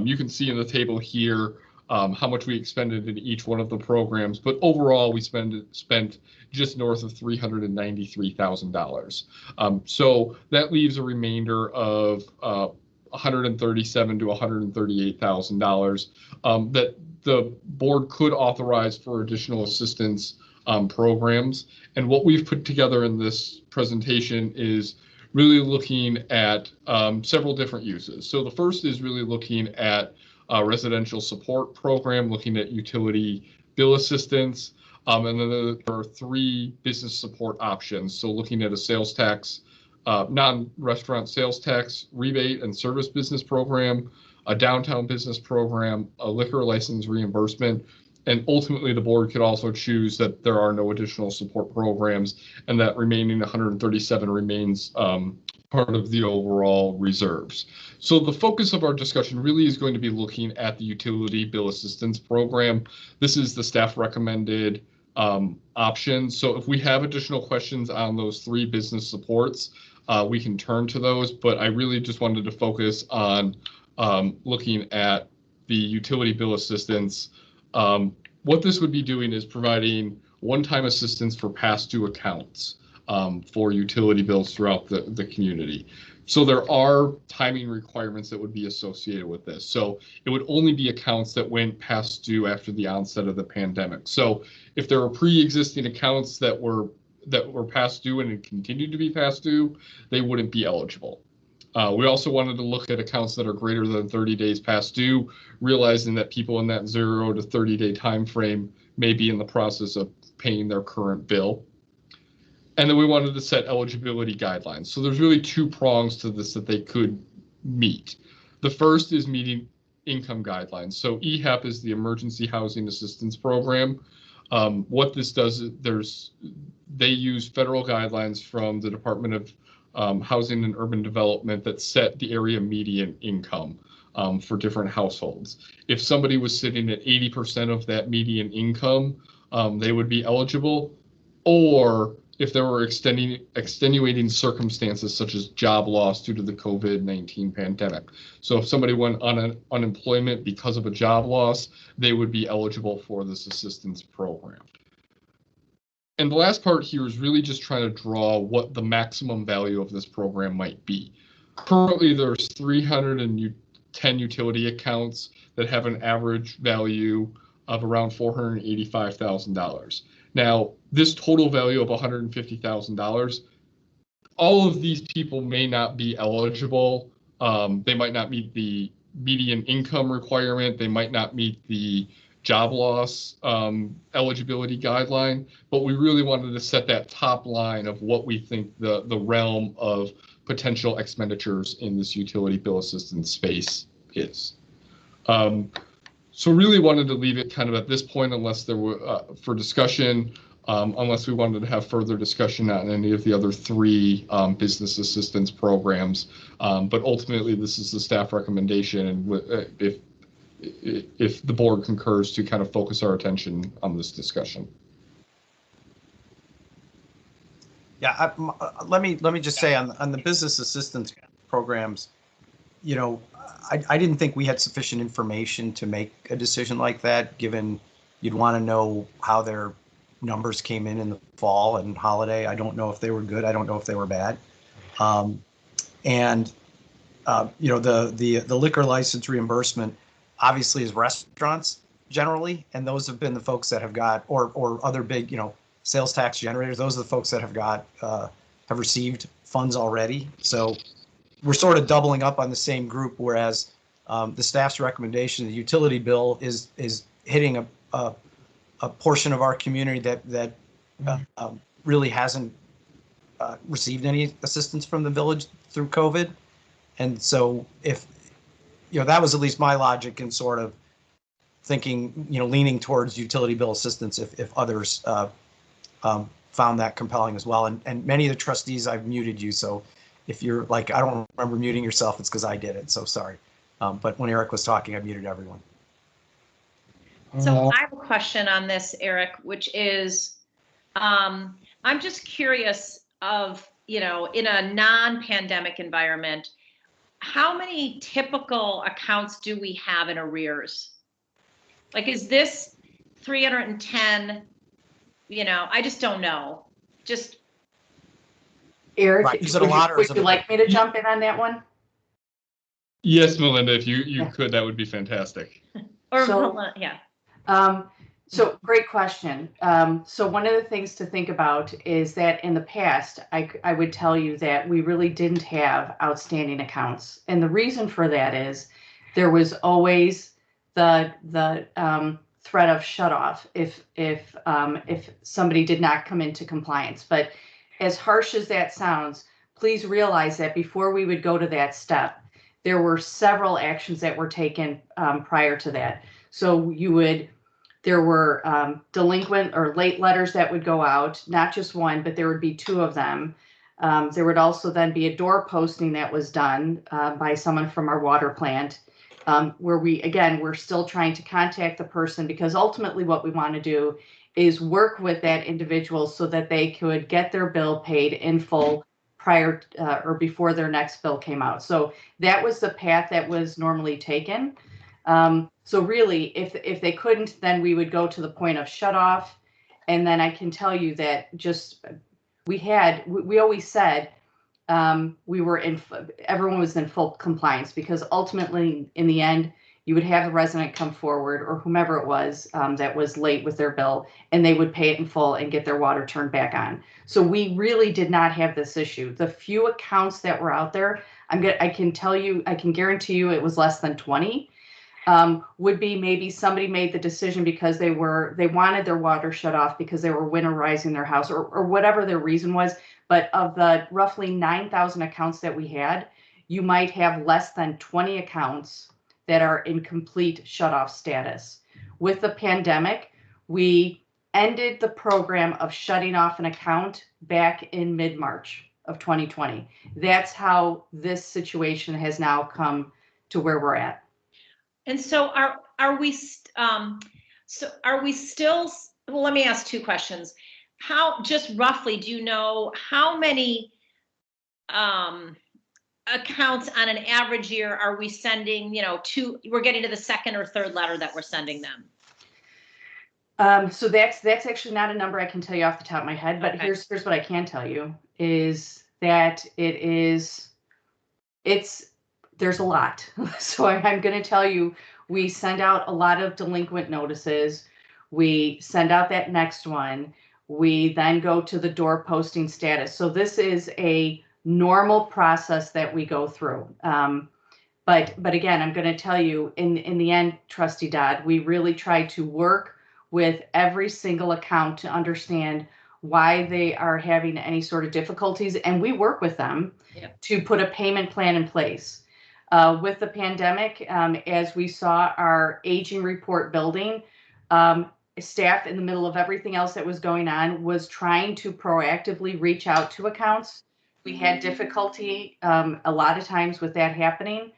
Speaker 2: You can see in the table here how much we expended in each one of the programs, but overall we spent just north of $393,000. So that leaves a remainder of $137,000 to $138,000 that the board could authorize for additional assistance programs. And what we've put together in this presentation is really looking at several different uses. So the first is really looking at a residential support program, looking at utility bill assistance. And then there are 3 business support options. So looking at a sales tax, non-restaurant sales tax rebate and service business program, a downtown business program, a liquor license reimbursement, and ultimately the board could also choose that there are no additional support programs, and that remaining 137 remains part of the overall reserves. So the focus of our discussion really is going to be looking at the utility bill assistance program. This is the staff recommended option. So if we have additional questions on those 3 business supports, we can turn to those, but I really just wanted to focus on looking at the utility bill assistance. What this would be doing is providing one-time assistance for past due accounts for utility bills throughout the community. So there are timing requirements that would be associated with this. So it would only be accounts that went past due after the onset of the pandemic. So if there were pre-existing accounts that were past due and continued to be past due, they wouldn't be eligible. We also wanted to look at accounts that are greater than 30 days past due, realizing that people in that 0 to 30-day time frame may be in the process of paying their current bill. And then we wanted to set eligibility guidelines. So there's really 2 prongs to this that they could meet. The first is meeting income guidelines. So EHAP is the Emergency Housing Assistance Program. What this does is they use federal guidelines from the Department of Housing and Urban Development that set the area median income for different households. If somebody was sitting at 80% of that median income, they would be eligible, or if there were extenuating circumstances such as job loss due to the COVID-19 pandemic. So if somebody went on unemployment because of a job loss, they would be eligible for this assistance program. And the last part here is really just trying to draw what the maximum value of this program might be. Currently, there's 310 utility accounts that have an average value of around $485,000. Now, this total value of $150,000, all of these people may not be eligible They might not meet the median income requirement. They might not meet the job loss eligibility guideline, but we really wanted to set that top line of what we think the realm of potential expenditures in this utility bill assistance space is. So really wanted to leave it kind of at this point, unless there were for discussion, unless we wanted to have further discussion on any of the other three business assistance programs. But ultimately, this is the staff recommendation, and if the board concurs, to kind of focus our attention on this discussion.
Speaker 1: Yeah, let me just say on the business assistance programs, you know, I didn't think we had sufficient information to make a decision like that, given you'd want to know how their numbers came in the fall and holiday. I don't know if they were good. I don't know if they were bad. You know, the liquor license reimbursement obviously is restaurants generally, and those have been the folks that have got, or other big, you know, sales tax generators. Those are the folks that have got have received funds already. So we're sort of doubling up on the same group, whereas the staff's recommendation, the utility bill, is hitting a portion of our community that really hasn't received any assistance from the village through COVID. And so if, you know, that was at least my logic in sort of thinking, you know, leaning towards utility bill assistance if others found that compelling as well. And many of the trustees, I've muted you, so if you're like, I don't remember muting yourself, it's because I did it, so sorry. But when Eric was talking, I muted everyone.
Speaker 4: So I have a question on this, Eric, which is, I'm just curious of, you know, in a non-pandemic environment, how many typical accounts do we have in arrears? Like, is this 310? You know, I just don't know. Just
Speaker 15: Eric,
Speaker 1: right. Is it a lot, or
Speaker 15: would you like me to jump in on that one?
Speaker 2: Yes, Melinda, if you could, that would be fantastic.
Speaker 4: Or
Speaker 15: So,
Speaker 4: yeah.
Speaker 15: So great question. So one of the things to think about is that in the past, I would tell you that we really didn't have outstanding accounts. And the reason for that is there was always the threat of shutoff if somebody did not come into compliance. But as harsh as that sounds, please realize that before we would go to that step, there were several actions that were taken prior to that. So there were delinquent or late letters that would go out, not just one, but there would be two of them. There would also then be a door posting that was done by someone from our water plant, where we're still trying to contact the person, because ultimately what we want to do is work with that individual so that they could get their bill paid in full prior or before their next bill came out. So that was the path that was normally taken. So really, if they couldn't, then we would go to the point of shut off. And then I can tell you that we always said everyone was in full compliance, because ultimately in the end, you would have a resident come forward, or whomever it was that was late with their bill, and they would pay it in full and get their water turned back on. So we really did not have this issue. The few accounts that were out there, I can guarantee you it was less than 20. Would be maybe somebody made the decision because they wanted their water shut off because they were winterizing their house, or whatever their reason was. But of the roughly 9,000 accounts that we had, you might have less than 20 accounts that are in complete shutoff status. With the pandemic, we ended the program of shutting off an account back in mid-March of 2020. That's how this situation has now come to where we're at.
Speaker 4: And so are we still, well, let me ask two questions. How, just roughly, do you know how many accounts on an average year are we sending, you know, we're getting to the second or third letter that we're sending them?
Speaker 15: So that's actually not a number I can tell you off the top of my head, but okay. Here's what I can tell you is that there's a lot. So I'm going to tell you, we send out a lot of delinquent notices. We send out that next one. We then go to the door posting status. So this is a normal process that we go through. But again, I'm going to tell you, in the end, Trustee Dodd, we really try to work with every single account to understand why they are having any sort of difficulties, and we work with them to put a payment plan in place. With the pandemic, as we saw our aging report building, staff, in the middle of everything else that was going on, was trying to proactively reach out to accounts. We had difficulty a lot of times with that happening.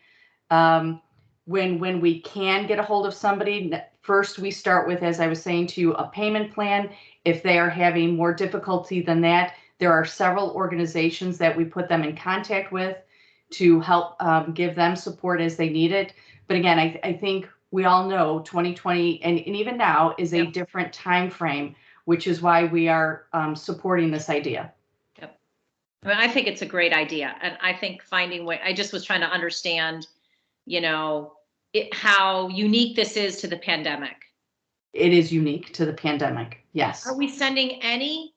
Speaker 15: When we can get a hold of somebody, first we start with, as I was saying to you, a payment plan. If they are having more difficulty than that, there are several organizations that we put them in contact with to help give them support as they need it. But again, I think we all know 2020 and even now is a different time frame, which is why we are supporting this idea.
Speaker 4: Yep. I mean, I think it's a great idea. And I think finding way, I just was trying to understand, you know, how unique this is to the pandemic.
Speaker 15: It is unique to the pandemic. Yes.
Speaker 4: Are we sending any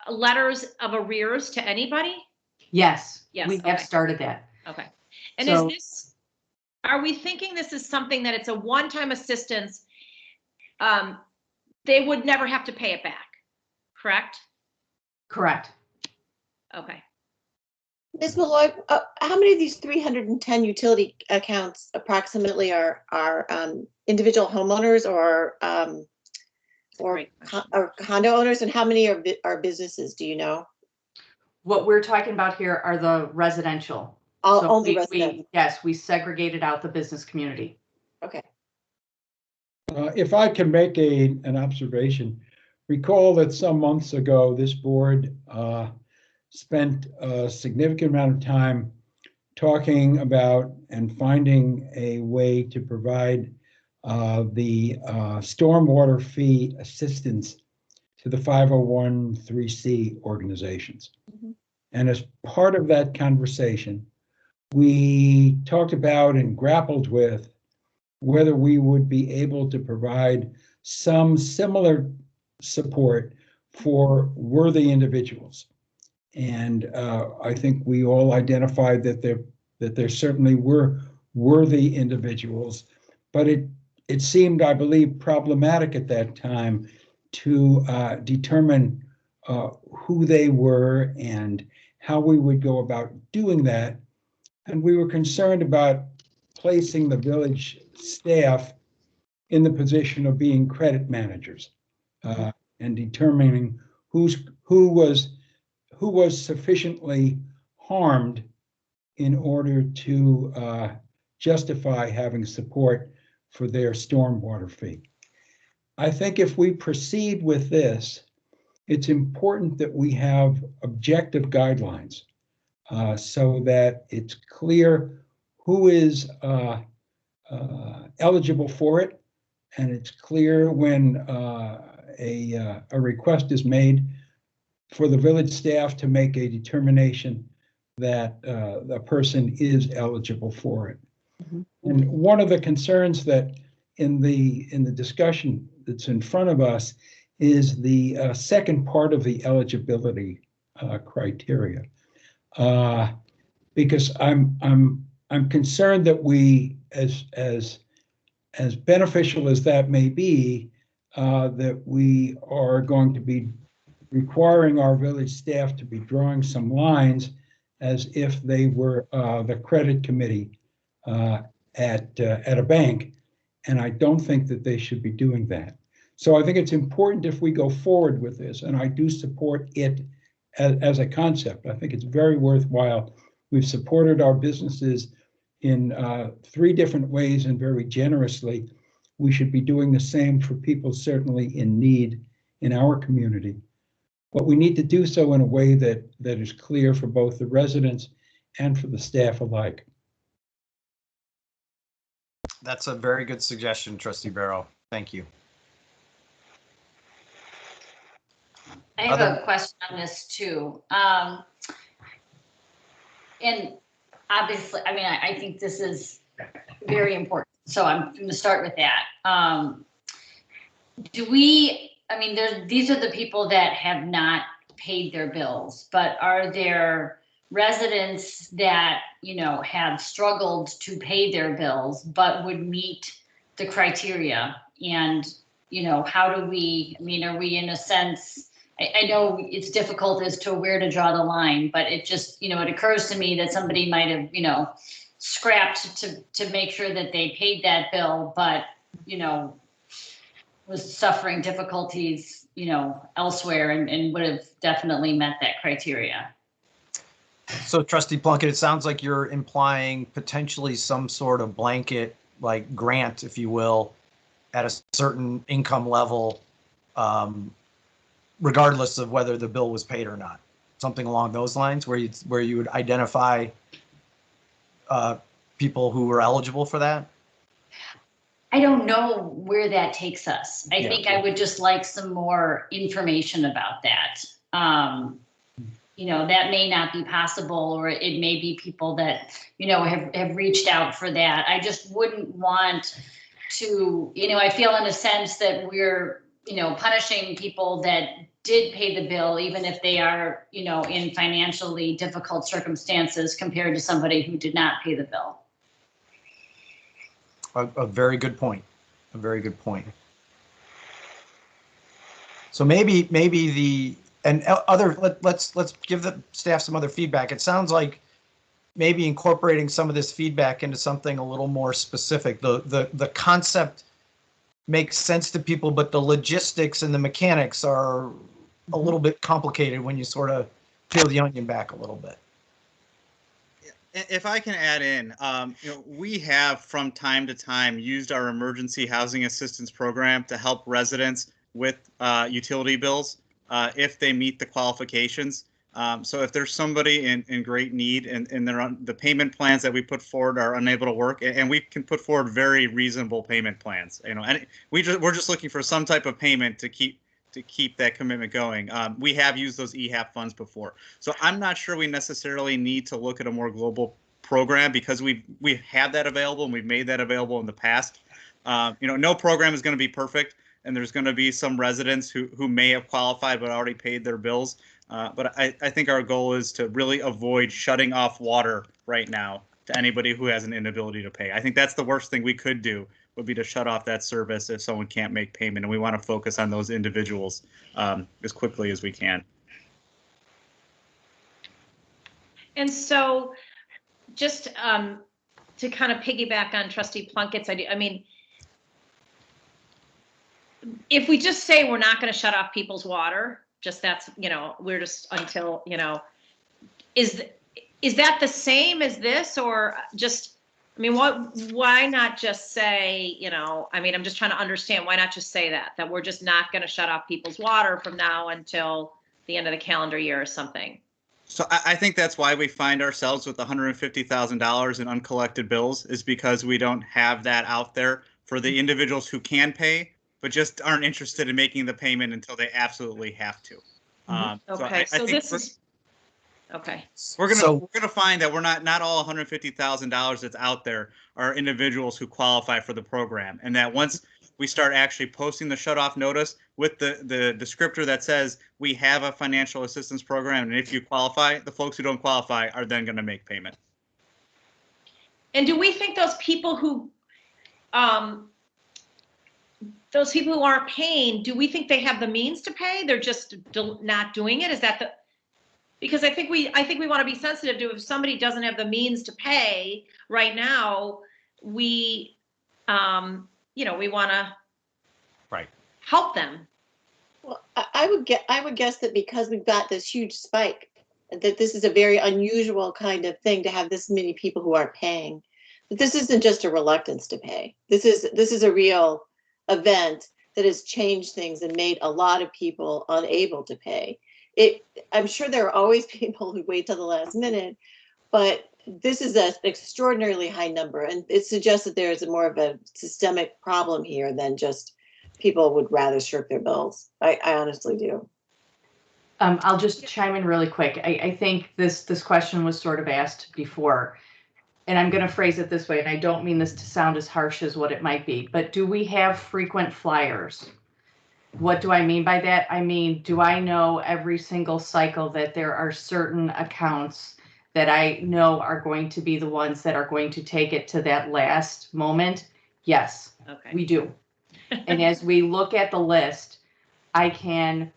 Speaker 4: letters of arrears to anybody?
Speaker 15: Yes.
Speaker 4: Yes.
Speaker 15: We have started that.
Speaker 4: Okay. And
Speaker 15: So,
Speaker 4: is this, are we thinking this is something that it's a one-time assistance? They would never have to pay it back, correct?
Speaker 15: Correct.
Speaker 4: Okay.
Speaker 13: Ms. Malloy, how many of these 310 utility accounts approximately are individual homeowners or condo owners, and how many are businesses? Do you know?
Speaker 15: What we're talking about here are the residential.
Speaker 13: Only residential.
Speaker 15: Yes, we segregated out the business community.
Speaker 13: Okay.
Speaker 8: If I can make an observation, recall that some months ago, this board spent a significant amount of time talking about and finding a way to provide the stormwater fee assistance to the 501(c)(3) organizations. Mm-hmm. And as part of that conversation, we talked about and grappled with whether we would be able to provide some similar support for worthy individuals. And I think we all identified that there certainly were worthy individuals, but it seemed, I believe, problematic at that time to determine who they were and how we would go about doing that. And we were concerned about placing the village staff in the position of being credit managers and determining who was sufficiently harmed in order to justify having support for their stormwater fee. I think if we proceed with this, it's important that we have objective guidelines so that it's clear who is eligible for it, and it's clear when a request is made for the village staff to make a determination that the person is eligible for it. Mm-hmm. And one of the concerns that in the discussion that's in front of us is the second part of the eligibility criteria, because I'm concerned that we, as beneficial as that may be, that we are going to be requiring our village staff to be drawing some lines as if they were the credit committee at a bank. And I don't think that they should be doing that. So I think it's important if we go forward with this, and I do support it as a concept. I think it's very worthwhile. We've supported our businesses in 3 different ways and very generously. We should be doing the same for people certainly in need in our community. But we need to do so in a way that is clear for both the residents and for the staff alike.
Speaker 1: That's a very good suggestion, Trustee Barrow. Thank you.
Speaker 14: I have a question on this too. And obviously, I mean, I think this is very important. So I'm going to start with that. I mean, these are the people that have not paid their bills, but are there residents that, have struggled to pay their bills, but would meet the criteria. And, how do we, are we in a sense, I know it's difficult as to where to draw the line, but it just, it occurs to me that somebody might have, scrapped to make sure that they paid that bill, but, was suffering difficulties, elsewhere and would have definitely met that criteria.
Speaker 1: So Trustee Plunkett, it sounds like you're implying potentially some sort of blanket, like grant, if you will, at a certain income level, regardless of whether the bill was paid or not. Something along those lines, where you would identify people who were eligible for that.
Speaker 14: I don't know where that takes us. I think I would just like some more information about that. That may not be possible, or it may be people that, have reached out for that. I just wouldn't want to, I feel in a sense that we're, punishing people that did pay the bill, even if they are, in financially difficult circumstances compared to somebody who did not pay the bill.
Speaker 1: A very good point. A very good point. So maybe let's give the staff some other feedback. It sounds like maybe incorporating some of this feedback into something a little more specific. The concept makes sense to people, but the logistics and the mechanics are a little bit complicated when you sort of peel the onion back a little bit.
Speaker 6: If I can add in, we have from time to time used our emergency housing assistance program to help residents with utility bills if they meet the qualifications. So if there's somebody in great need and the payment plans that we put forward are unable to work, and we can put forward very reasonable payment plans, and we're just looking for some type of payment to keep that commitment going. We have used those EHAP funds before. So I'm not sure we necessarily need to look at a more global program, because we have that available and we've made that available in the past. No program is going to be perfect, and there's going to be some residents who may have qualified but already paid their bills. But I think our goal is to really avoid shutting off water right now to anybody who has an inability to pay. I think that's the worst thing we could do, would be to shut off that service if someone can't make payment. And we want to focus on those individuals as quickly as we can.
Speaker 4: And so just to kind of piggyback on Trustee Plunkett's idea, if we just say we're not going to shut off people's water, we're just until, is that the same as this, or just, why not just say, I'm just trying to understand, why not just say that we're just not going to shut off people's water from now until the end of the calendar year or something?
Speaker 6: So I think that's why we find ourselves with $150,000 in uncollected bills, is because we don't have that out there for the individuals who can pay, but just aren't interested in making the payment until they absolutely have to.
Speaker 4: Okay,
Speaker 6: so
Speaker 4: this is okay.
Speaker 6: We're gonna find that we're not all $150,000 that's out there are individuals who qualify for the program, and that once we start actually posting the shutoff notice with the descriptor that says we have a financial assistance program, and if you qualify, the folks who don't qualify are then going to make payment.
Speaker 4: And do we think those people who aren't paying, do we think they have the means to pay? They're just not doing it? Is that because I think we want to be sensitive to, if somebody doesn't have the means to pay right now, we want to help them.
Speaker 13: Well, I would guess that because we've got this huge spike, that this is a very unusual kind of thing to have this many people who aren't paying. But this isn't just a reluctance to pay. This is a real event that has changed things and made a lot of people unable to pay. I'm sure there are always people who wait till the last minute, but this is an extraordinarily high number, and it suggests that there is more of a systemic problem here than just people would rather shirk their bills. I honestly do.
Speaker 15: I'll just chime in really quick. I think this question was sort of asked before, and I'm going to phrase it this way, and I don't mean this to sound as harsh as what it might be, but do we have frequent flyers? What do I mean by that? I mean, do I know every single cycle that there are certain accounts that I know are going to be the ones that are going to take it to that last moment? Yes,
Speaker 4: Okay.
Speaker 15: we do. And as we look at the list, I can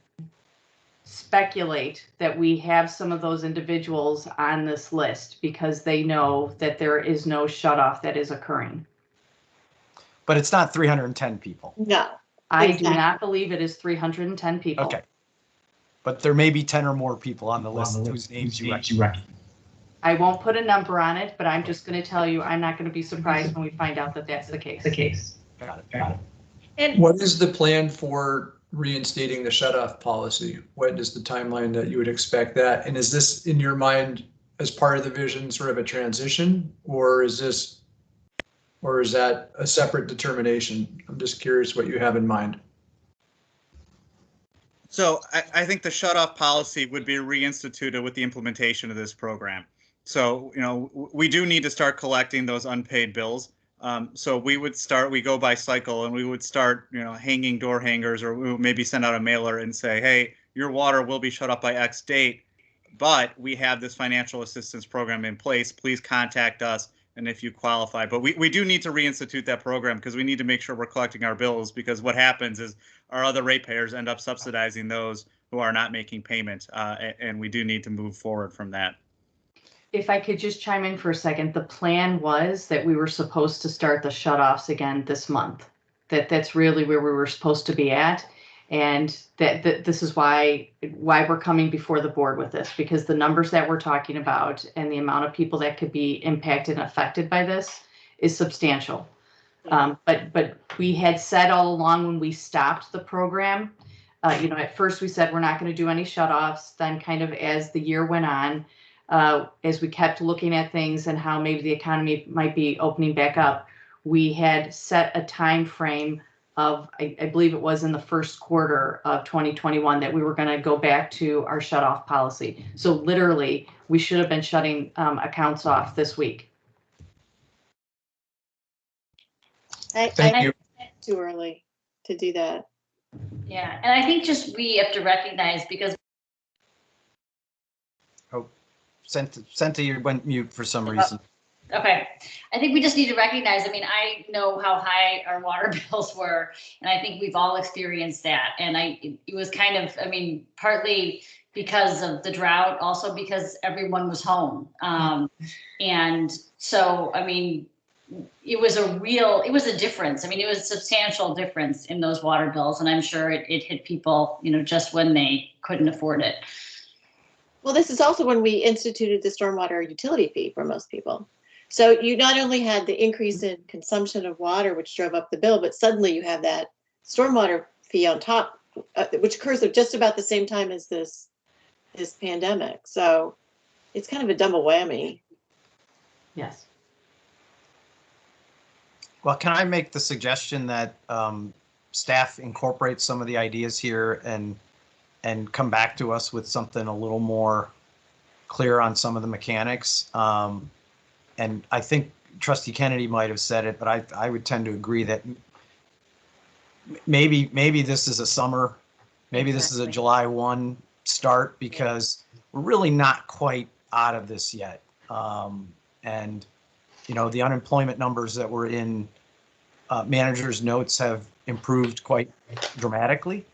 Speaker 15: speculate that we have some of those individuals on this list because they know that there is no shutoff that is occurring.
Speaker 1: But it's not 310 people.
Speaker 13: No.
Speaker 15: I do not believe it is 310 people.
Speaker 1: Okay. But there may be 10 or more people on the list whose names you recognize.
Speaker 15: I won't put a number on it, but I'm just going to tell you, I'm not going to be surprised when we find out that that's the case.
Speaker 1: Got it.
Speaker 13: And
Speaker 17: What is the plan for reinstating the shut-off policy? What is the timeline that you would expect that? And is this in your mind as part of the vision sort of a transition, or is that a separate determination? I'm just curious what you have in mind.
Speaker 6: So I think the shut-off policy would be reinstituted with the implementation of this program. So, we do need to start collecting those unpaid bills. So we go by cycle, and we would start, hanging door hangers, or we would maybe send out a mailer and say, hey, your water will be shut off by X date, but we have this financial assistance program in place. Please contact us, and if you qualify. But we do need to reinstitute that program because we need to make sure we're collecting our bills, because what happens is our other ratepayers end up subsidizing those who are not making payment, and we do need to move forward from that.
Speaker 15: If I could just chime in for a second, the plan was that we were supposed to start the shutoffs again this month. That's really where we were supposed to be at. And that this is why we're coming before the board with this, because the numbers that we're talking about and the amount of people that could be impacted and affected by this is substantial. But we had said all along when we stopped the program, at first we said we're not going to do any shutoffs. Then kind of as the year went on, as we kept looking at things and how maybe the economy might be opening back up, we had set a time frame of, I believe it was in the first quarter of 2021, that we were going to go back to our shutoff policy. So literally, we should have been shutting accounts off this week.
Speaker 13: Thank you. Too early to do that.
Speaker 14: Yeah, and I think just we have to recognize, because
Speaker 1: Senta, you went mute for some reason.
Speaker 14: Okay, I think we just need to recognize, I know how high our water bills were, and I think we've all experienced that. And it was kind of, partly because of the drought, also because everyone was home. And so, it was a difference. It was a substantial difference in those water bills. And I'm sure it hit people, just when they couldn't afford it.
Speaker 13: Well, this is also when we instituted the stormwater utility fee for most people. So you not only had the increase in consumption of water, which drove up the bill, but suddenly you have that stormwater fee on top, which occurs at just about the same time as this pandemic. So it's kind of a double whammy.
Speaker 15: Yes.
Speaker 1: Well, can I make the suggestion that staff incorporate some of the ideas here and come back to us with something a little more clear on some of the mechanics? And I think Trustee Kennedy might have said it, but I would tend to agree that maybe this is a summer, maybe this is a July 1 start, because we're really not quite out of this yet. And the unemployment numbers that were in managers' notes have improved quite dramatically,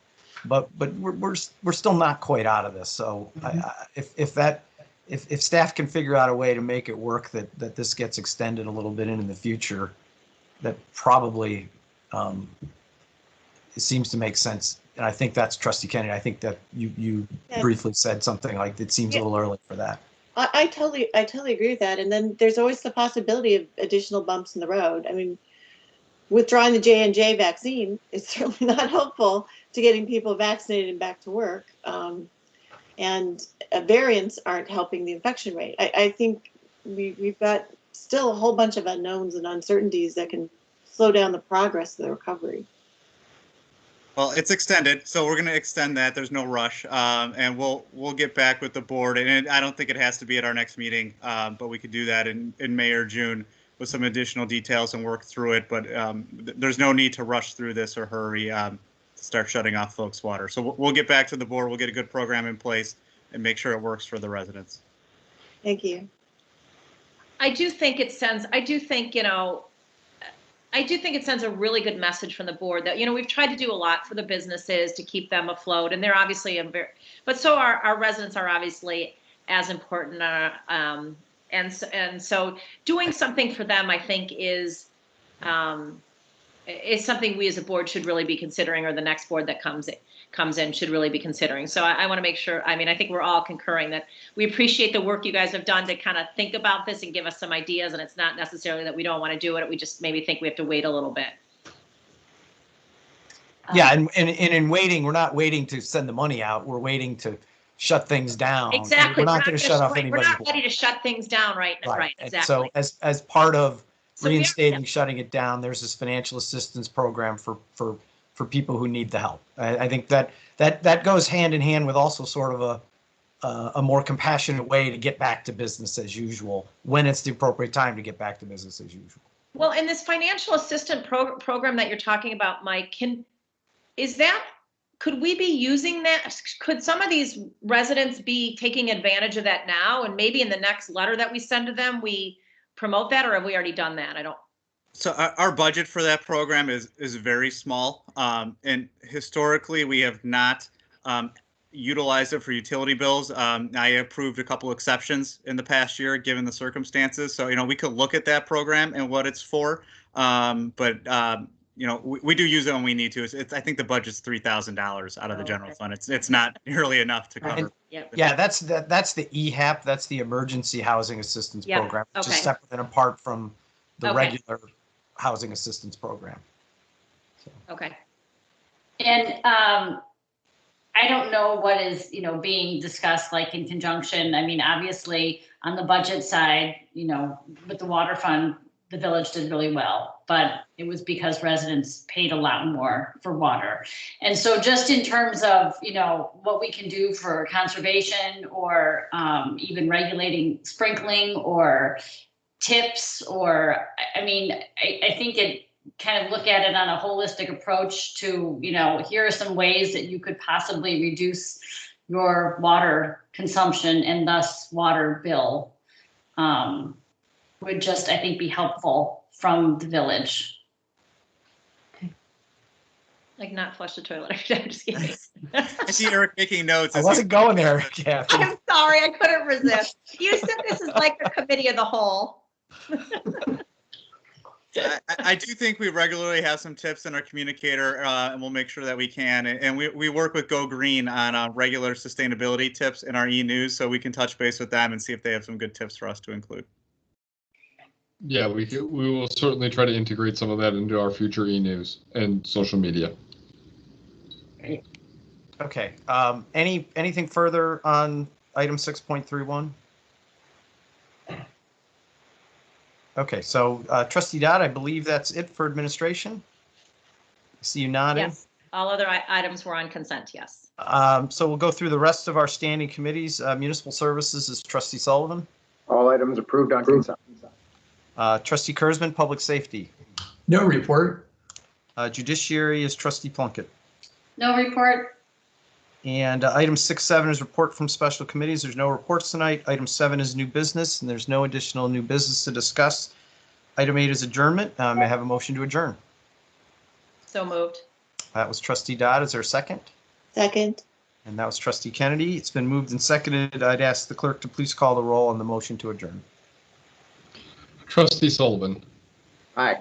Speaker 1: but we're still not quite out of this. So if staff can figure out a way to make it work, that this gets extended a little bit into the future, that probably it seems to make sense. And I think that's Trustee Kennedy. I think that you briefly said something like it seems a little early for that.
Speaker 13: I totally agree with that. And then there's always the possibility of additional bumps in the road. Withdrawing the J&J vaccine is certainly not helpful to getting people vaccinated and back to work. And variants aren't helping the infection rate. I think we've got still a whole bunch of unknowns and uncertainties that can slow down the progress of the recovery.
Speaker 6: Well, it's extended, so we're going to extend that. There's no rush, and we'll get back with the board. And I don't think it has to be at our next meeting, but we could do that in May or June with some additional details and work through it. But there's no need to rush through this or hurry to start shutting off folks' water. So we'll get back to the board. We'll get a good program in place and make sure it works for the residents.
Speaker 13: Thank you.
Speaker 4: I do think it sends a really good message from the board that, we've tried to do a lot for the businesses to keep them afloat, and they're obviously but so our residents are obviously as important. And so doing something for them, I think, is something we as a board should really be considering, or the next board that comes in should really be considering. So I want to make sure, I think we're all concurring that we appreciate the work you guys have done to kind of think about this and give us some ideas. And it's not necessarily that we don't want to do it. We just maybe think we have to wait a little bit.
Speaker 1: Yeah, and in waiting, we're not waiting to send the money out. We're waiting to shut things down.
Speaker 4: Exactly.
Speaker 1: We're not going to shut off
Speaker 4: We're
Speaker 1: anybody's
Speaker 4: not ready to shut things down right.
Speaker 1: And
Speaker 4: Exactly.
Speaker 1: so as part of reinstating, shutting it down, there's this financial assistance program for people who need the help. I think that goes hand in hand with also sort of a more compassionate way to get back to business as usual when it's the appropriate time to get back to business as usual.
Speaker 4: Well, in this financial assistance program that you're talking about, Mike, could we be using that? Could some of these residents be taking advantage of that now? And maybe in the next letter that we send to them, we promote that, or have we already done that?
Speaker 6: So our budget for that program is very small. And historically, we have not utilized it for utility bills. I approved a couple exceptions in the past year, given the circumstances. So, we could look at that program and what it's for. But we do use it when we need to. I think the budget's $3,000 out of the general fund. It's not nearly enough to cover.
Speaker 1: Yeah, that's the EHAP. That's the Emergency Housing Assistance Program, which is separate and apart from the regular housing assistance program. So.
Speaker 4: Okay.
Speaker 14: And I don't know what is, being discussed like in conjunction. I mean, obviously on the budget side, with the water fund, the village did really well, but it was because residents paid a lot more for water. And so just in terms of, what we can do for conservation, or even regulating sprinkling or tips, or, I think it kind of look at it on a holistic approach to, here are some ways that you could possibly reduce your water consumption and thus water bill. Would just, I think, be helpful from the village.
Speaker 4: Like not flush the toilet. I'm just kidding.
Speaker 6: I see Eric making notes.
Speaker 1: I wasn't going there, Kathy.
Speaker 4: I'm sorry, I couldn't resist. You said this is like the committee of the whole.
Speaker 6: I do think we regularly have some tips in our communicator, and we'll make sure that we can. And we work with Go Green on regular sustainability tips in our e-news, so we can touch base with them and see if they have some good tips for us to include.
Speaker 2: Yeah, we will certainly try to integrate some of that into our future e-news and social media.
Speaker 1: Okay. Anything further on item 6.31? Okay, so Trustee Dodd, I believe that's it for administration. I see you nodding.
Speaker 4: Yes, all other items were on consent, yes.
Speaker 1: So we'll go through the rest of our standing committees. Municipal Services is Trustee Sullivan.
Speaker 12: All items approved on consent.
Speaker 1: Trustee Kurzman, Public Safety.
Speaker 17: No report.
Speaker 1: Judiciary is Trustee Plunkett.
Speaker 14: No report.
Speaker 1: And item 6.7 is report from special committees. There's no reports tonight. Item 7 is new business, and there's no additional new business to discuss. Item 8 is adjournment. May I have a motion to adjourn?
Speaker 4: So moved.
Speaker 1: That was Trustee Dodd. Is there a second?
Speaker 13: Second.
Speaker 1: And that was Trustee Kennedy. It's been moved and seconded. I'd ask the clerk to please call the roll on the motion to adjourn.
Speaker 2: Trustee Sullivan.
Speaker 12: Aye.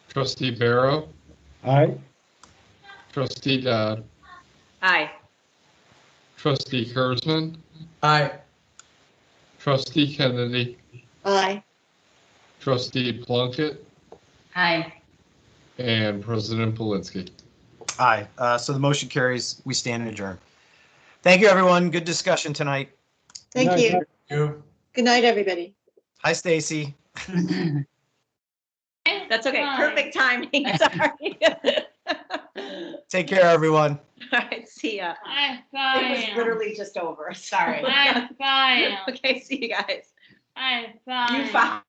Speaker 2: Trustee Barrow.
Speaker 8: Aye.
Speaker 2: Trustee Dodd.
Speaker 4: Aye.
Speaker 2: Trustee Kurzman.
Speaker 17: Aye.
Speaker 2: Trustee Kennedy.
Speaker 13: Aye.
Speaker 2: Trustee Plunkett.
Speaker 14: Aye.
Speaker 2: And President Polinsky.
Speaker 1: Aye. So the motion carries. We stand adjourned. Thank you, everyone. Good discussion tonight.
Speaker 13: Thank you.
Speaker 17: Thank you.
Speaker 13: Good night, everybody.
Speaker 1: Hi, Stacy.
Speaker 4: That's okay.
Speaker 14: Bye.
Speaker 4: Perfect timing. Sorry.
Speaker 1: Take care, everyone.
Speaker 4: All right. See ya.
Speaker 14: Bye.
Speaker 4: It was literally just over. Sorry.
Speaker 14: Bye.
Speaker 4: Okay. See you guys.
Speaker 14: Bye.
Speaker 4: You fine.